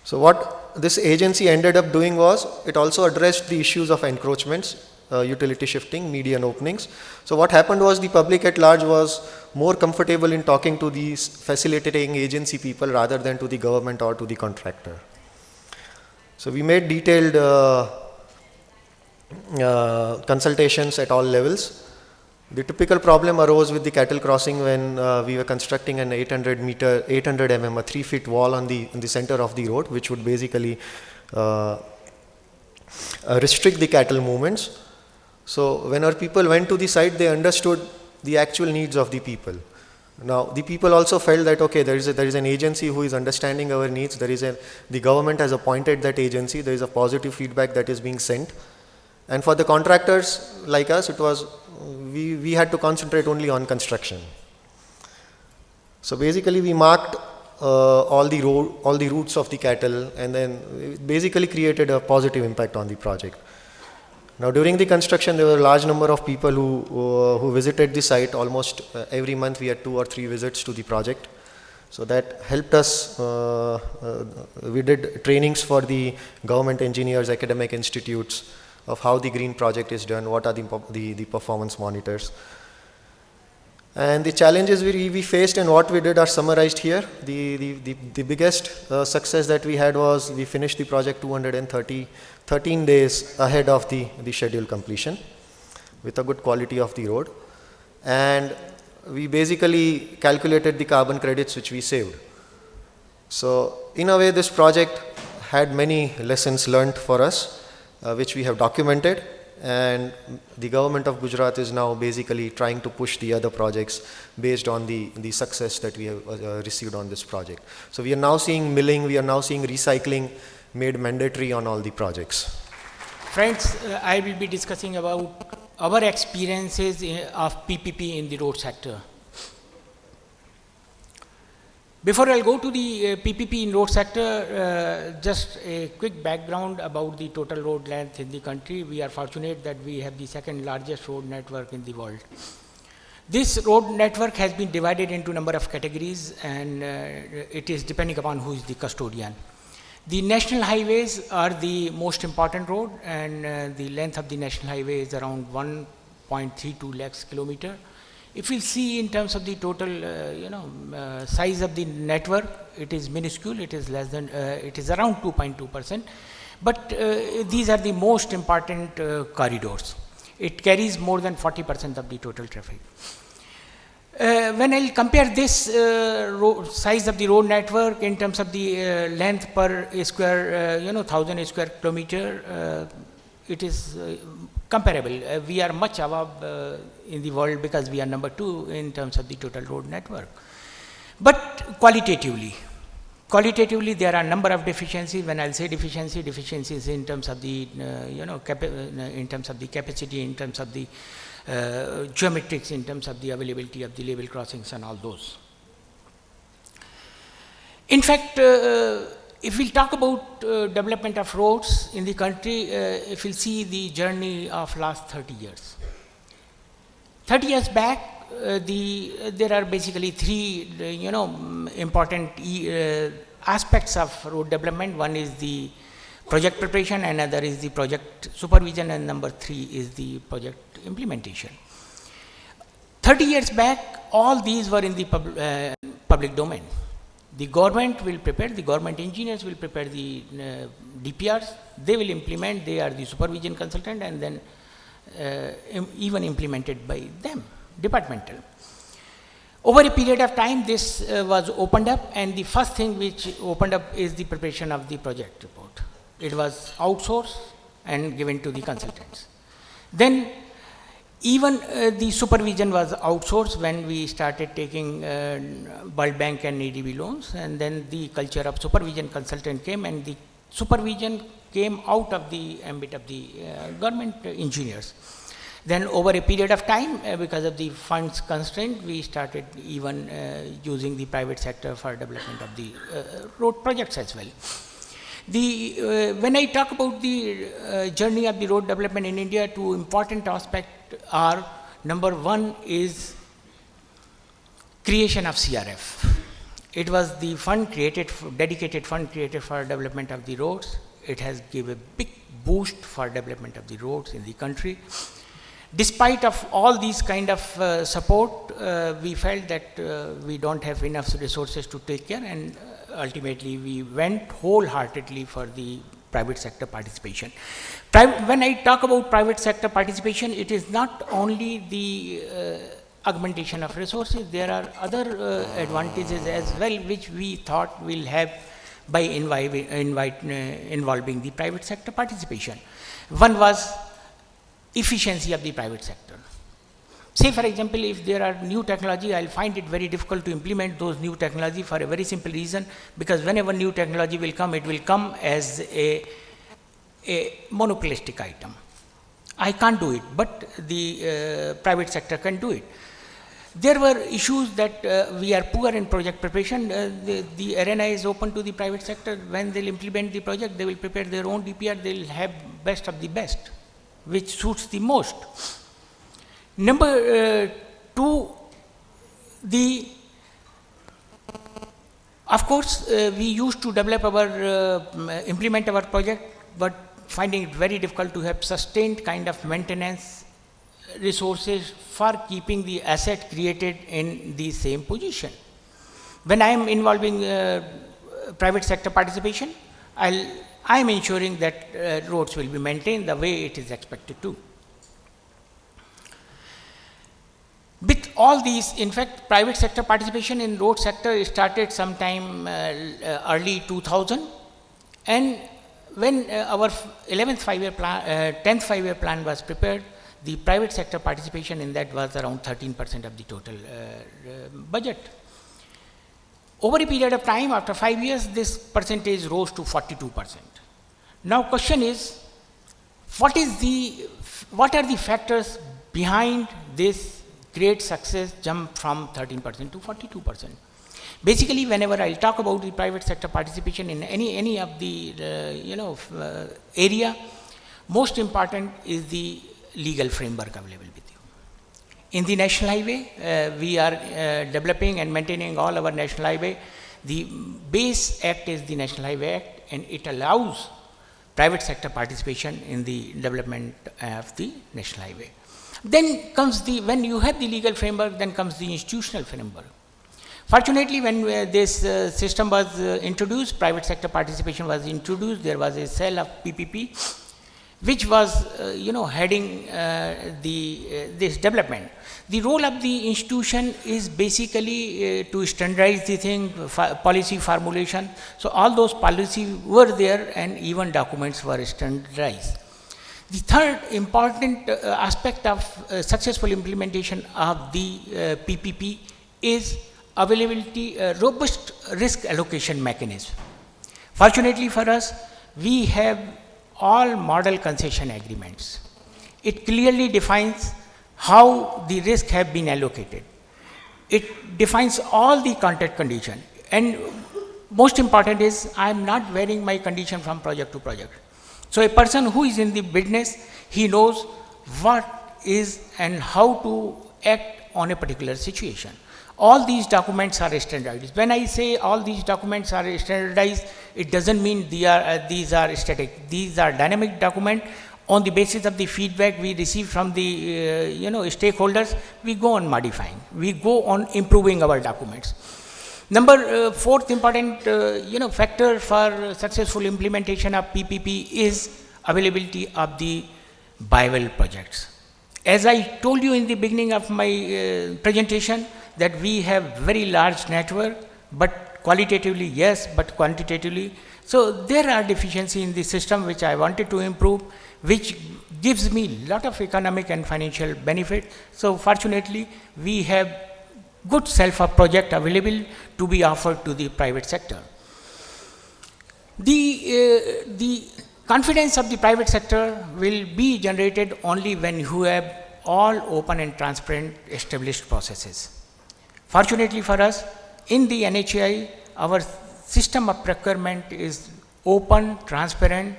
So what this agency ended up doing was it also addressed the issues of encroachments, utility shifting, median openings. So what happened was the public at large was more comfortable in talking to these facilitating agency people rather than to the government or to the contractor. So we made detailed consultations at all levels. The typical problem arose with the cattle crossing when we were constructing an 800 mm, a 3-foot wall in the center of the road, which would basically restrict the cattle movements. So when our people went to the site, they understood the actual needs of the people. Now the people also felt that okay, there is an agency who is understanding our needs. The government has appointed that agency. There is a positive feedback that is being sent. And for the contractors like us, it was we had to concentrate only on construction. So basically, we marked all the routes of the cattle, and then it basically created a positive impact on the project. Now during the construction, there were a large number of people who visited the site. Almost every month we had 2 or 3 visits to the project. So that helped us. We did trainings for the government engineers, academic institutes of how the green project is done, what are the performance monitors. And the challenges we faced and what we did are summarized here. The biggest success that we had was we finished the project 13 days ahead of the scheduled completion with a good quality of the road. And we basically calculated the carbon credits which we saved. So in a way, this project had many lessons learned for us, which we have documented, and the government of Gujarat is now basically trying to push the other projects based on the success that we have received on this project. So we are now seeing milling, we are now seeing recycling made mandatory on all the projects. Friends, I will be discussing about our experiences of PPP in the road sector. Before I'll go to the PPP in road sector, just a quick background about the total road length in the country. We are fortunate that we have the second largest road network in the world. This road network has been divided into a number of categories, and it is depending upon who is the custodian. The national highways are the most important road, and the length of the national highway is around 1.32 lakhs kilometer. If we see in terms of the total, size of the network, it is minuscule. It is less than, it is around 2.2%. But these are the most important corridors. It carries more than 40% of the total traffic. When I compare this size of the road network in terms of the length per square, 1,000 square kilometer, it is comparable. We are much above in the world because we are number 2 in terms of the total road network. But qualitatively there are a number of deficiencies. When I'll say deficiencies in terms of the, in terms of the capacity, in terms of the geometrics, in terms of the availability of the level crossings and all those. In fact, if we'll talk about development of roads in the country, if we'll see the journey of last 30 years. 30 years back, there are basically 3, important aspects of road development. One is the project preparation, another is the project supervision, and number 3 is the project implementation. 30 years back, all these were in the public domain. The government will prepare, the government engineers will prepare the DPRs, they will implement, they are the supervision consultant, and then even implemented by them, departmental. Over a period of time, this was opened up, and the first thing which opened up is the preparation of the project report. It was outsourced and given to the consultants. Then even the supervision was outsourced when we started taking World Bank and ADB loans, and then the culture of supervision consultant came, and the supervision came out of the ambit of the government engineers. Then over a period of time, because of the funds constraint, we started even using the private sector for development of the road projects as well. When I talk about the journey of the road development in India, two important aspects are, number 1 is creation of CRF. It was the fund created, dedicated fund created for development of the roads. It has given a big boost for development of the roads in the country. Despite of all these kind of support, we felt that we don't have enough resources to take care, and ultimately we went wholeheartedly for the private sector participation. When I talk about private sector participation, it is not only the augmentation of resources, there are other advantages as well which we thought will have by involving the private sector participation. One was efficiency of the private sector. Say for example, if there are new technology, I'll find it very difficult to implement those new technology for a very simple reason, because whenever new technology will come, it will come as a monopolistic item. I can't do it, but the private sector can do it. There were issues that we are poor in project preparation. The arena is open to the private sector. When they'll implement the project, they will prepare their own DPR, they'll have best of the best, which suits the most. Number 2, of course, we used to develop implement our project, but finding it very difficult to have sustained kind of maintenance resources for keeping the asset created in the same position. When I am involving private sector participation, I am ensuring that roads will be maintained the way it is expected to. With all these, in fact, private sector participation in road sector started sometime early 2000, and when our 11th 5-year plan, 10th 5-year plan was prepared, the private sector participation in that was around 13% of the total budget. Over a period of time, after 5 years, this percentage rose to 42%. Now question is, what are the factors behind this great success jump from 13% to 42%? Basically, whenever I talk about the private sector participation in any of the area, most important is the legal framework available with you. In the national highway, we are developing and maintaining all our national highway. The base act is the National Highway Act, and it allows private sector participation in the development of the national highway. Then comes when you have the legal framework, then comes the institutional framework. Fortunately, when this system was introduced, private sector participation was introduced, there was a cell of PPP, which was heading this development. The role of the institution is basically to standardize the thing, policy formulation. So all those policies were there, and even documents were standardized. The third important aspect of successful implementation of the PPP is availability, robust risk allocation mechanism. Fortunately for us, we have all model concession agreements. It clearly defines how the risk have been allocated. It defines all the contract condition, and most important is I am not varying my condition from project to project. So a person who is in the business, he knows what is and how to act on a particular situation. all these documents are standardized. When I say all these documents are standardized, it doesn't mean these are static. These are dynamic documents. On the basis of the feedback we receive from the stakeholders, we go on modifying, we go on improving our documents. Fourth important factor for successful implementation of PPP is availability of the viable projects. As I told you in the beginning of my presentation, that we have very large network, but qualitatively yes, but quantitatively. So there are deficiencies in the system which I wanted to improve, which gives me lot of economic and financial benefit. So fortunately, we have good self-help project available to be offered to the private sector. The confidence of the private sector will be generated only when you have all open and transparent established processes. Fortunately for us, in the NHAI, our system of procurement is open, transparent.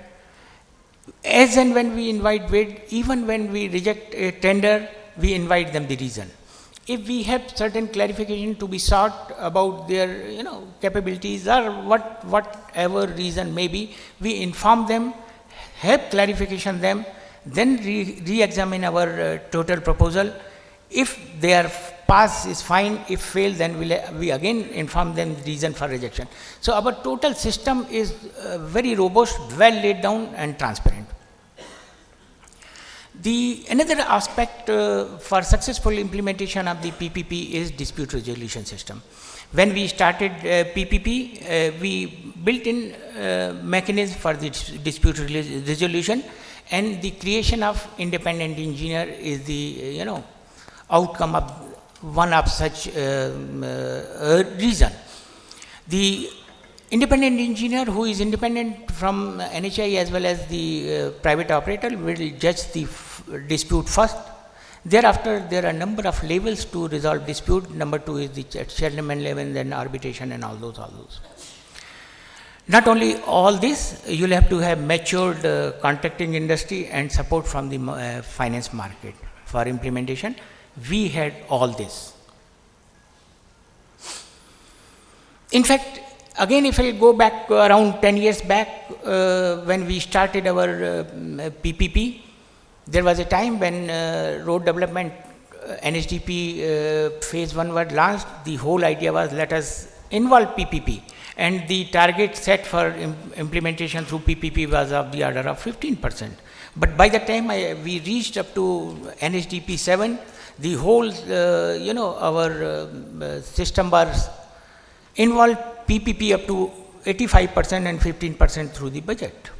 As and when we invite bid, even when we reject a tender, we invite them the reason. If we have certain clarification to be sought about their capabilities or whatever reason may be, we inform them, have clarification them, then re-examine our total proposal. If their pass is fine, if fail, then we again inform them the reason for rejection. So our total system is very robust, well laid down and transparent. Another aspect for successful implementation of the PPP is dispute resolution system. When we started PPP, we built in mechanism for the dispute resolution, and the creation of independent engineer is the outcome of one of such reason. The independent engineer, who is independent from NHAI as well as the private operator, will judge the dispute first. Thereafter, there are a number of levels to resolve dispute. Number 2 is the settlement level, then arbitration and all those. Not only all this, you will have to have matured contracting industry and support from the finance market for implementation. We had all this. In fact, again, if I go back around 10 years back, when we started our PPP, there was a time when road development NHDP phase 1 was launched. The whole idea was, let us involve PPP, and the target set for implementation through PPP was of the order of 15%. But by the time we reached up to NHDP 7, the whole our system was involved PPP up to 85% and 15% through the budget.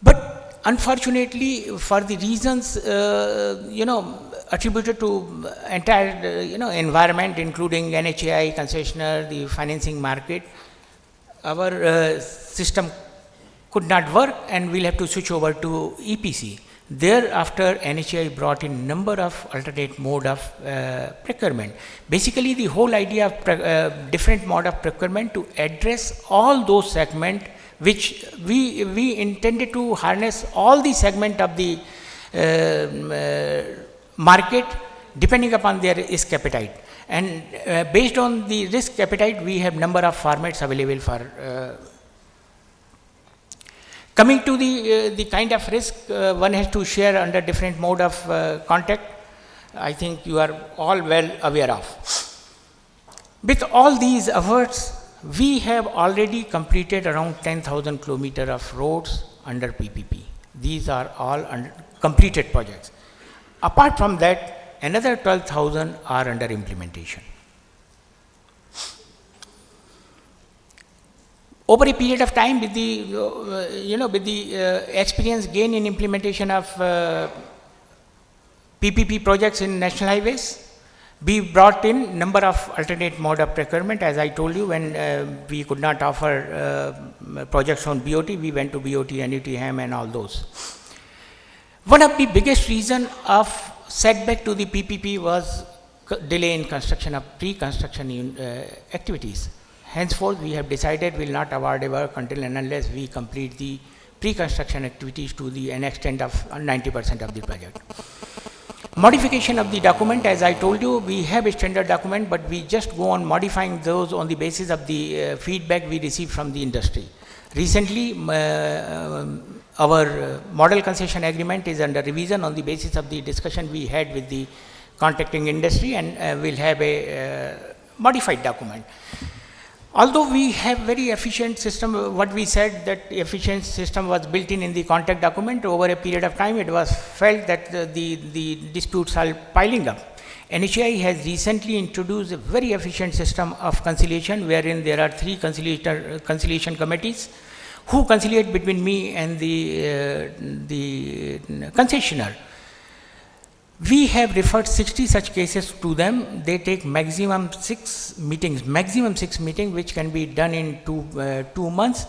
But unfortunately, for the reasons attributed to entire environment, including NHAI, concessionaire, the financing market, our system could not work, and we'll have to switch over to EPC. Thereafter, NHAI brought in number of alternate mode of procurement. Basically, the whole idea of different mode of procurement to address all those segments which we intended to harness all the segment of the market depending upon their risk appetite. And based on the risk appetite, we have number of formats available for coming to the kind of risk one has to share under different mode of contact. I think you are all well aware of. With all these efforts, we have already completed around 10,000 kilometers of roads under PPP. These are all completed projects. Apart from that, another 12,000 are under implementation. Over a period of time, with the experience gained in implementation of PPP projects in national highways, we brought in number of alternate mode of procurement. As I told you, when we could not offer projects on BOT, we went to BOT, NUT, HAM and all those. One of the biggest reason of setback to the PPP was delay in construction of pre-construction activities. Henceforth, we have decided we will not award a work until and unless we complete the pre-construction activities to an extent of 90% of the project. Modification of the document, as I told you, we have a standard document, but we just go on modifying those on the basis of the feedback we receive from the industry. Recently, our model concession agreement is under revision on the basis of the discussion we had with the contracting industry, and we'll have a modified document. Although we have very efficient system, what we said that efficient system was built in the contract document, over a period of time it was felt that the disputes are piling up. NHAI has recently introduced a very efficient system of conciliation, wherein there are 3 conciliation committees who conciliate between me and the concessionaire. We have referred 60 such cases to them. They take maximum 6 meetings, which can be done in 2 months.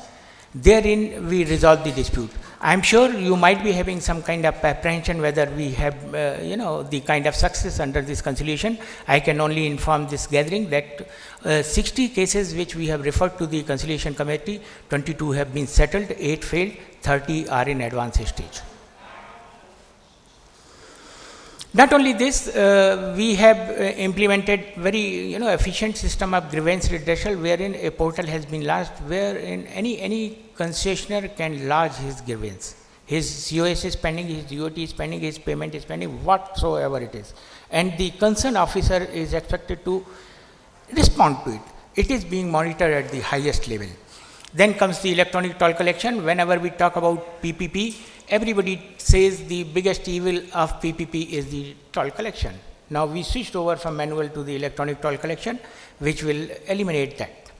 Therein we resolve the dispute. I am sure you might be having some kind of apprehension whether we have the kind of success under this conciliation. I can only inform this gathering that 60 cases which we have referred to the conciliation committee, 22 have been settled, 8 failed, 30 are in advanced stage. Not only this, we have implemented very efficient system of grievance redressal, wherein a portal has been launched, wherein any concessionaire can lodge his grievance. His COS is pending, his DOT is pending, his payment is pending, whatsoever it is. And the concerned officer is expected to respond to it. It is being monitored at the highest level. Then comes the electronic toll collection. Whenever we talk about PPP, everybody says the biggest evil of PPP is the toll collection. Now we switched over from manual to the electronic toll collection, which will eliminate that.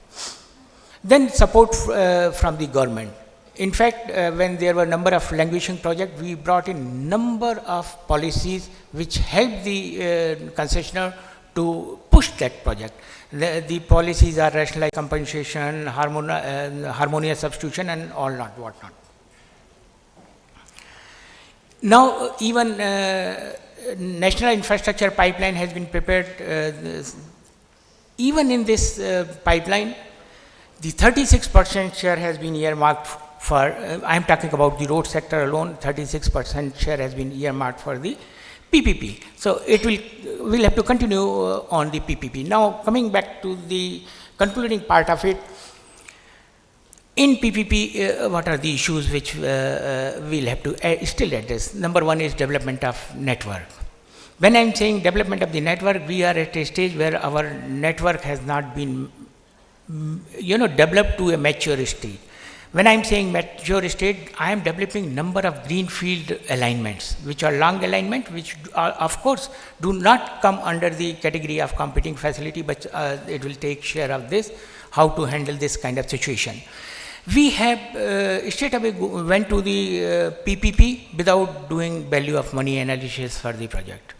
Then support from the government. In fact, when there were a number of languishing projects, we brought in number of policies which help the concessionaire to push that project. The policies are rationalized compensation, harmonious substitution, and all not whatnot. Now even national infrastructure pipeline has been prepared. Even in this pipeline, the 36% share has been earmarked for, I am talking about the road sector alone, 36% share has been earmarked for the PPP. So it we'll have to continue on the PPP. Now coming back to the concluding part of it, in PPP, what are the issues which we'll have to still address? Number one is development of network. When I'm saying development of the network, we are at a stage where our network has not been developed to a mature state. When I'm saying mature state, I am developing number of greenfield alignments, which are long alignment, which are, of course, do not come under the category of competing facility, but it will take share of this, how to handle this kind of situation. We have straight away went to the PPP without doing value of money analysis for the project.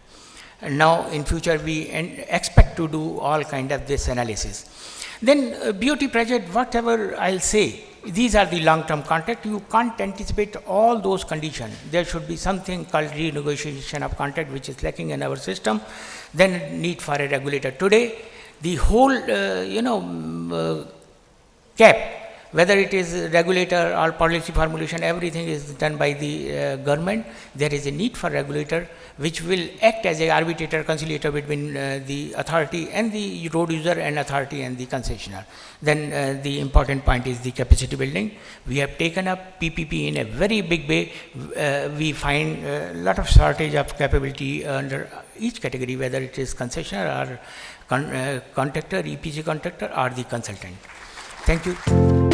And now in future we expect to do all kind of this analysis. Then BOT project, whatever I'll say, these are the long-term contract. You can't anticipate all those conditions. There should be something called renegotiation of contract, which is lacking in our system. Then need for a regulator. Today, the whole cap, whether it is regulator or policy formulation, everything is done by the government. There is a need for regulator which will act as an arbitrator, conciliator between the authority and the road user, and authority and the concessionaire. Then the important point is the capacity building. We have taken up PPP in a very big way. We find a lot of shortage of capability under each category, whether it is concessionaire or contractor, EPC contractor, or the consultant. Thank you.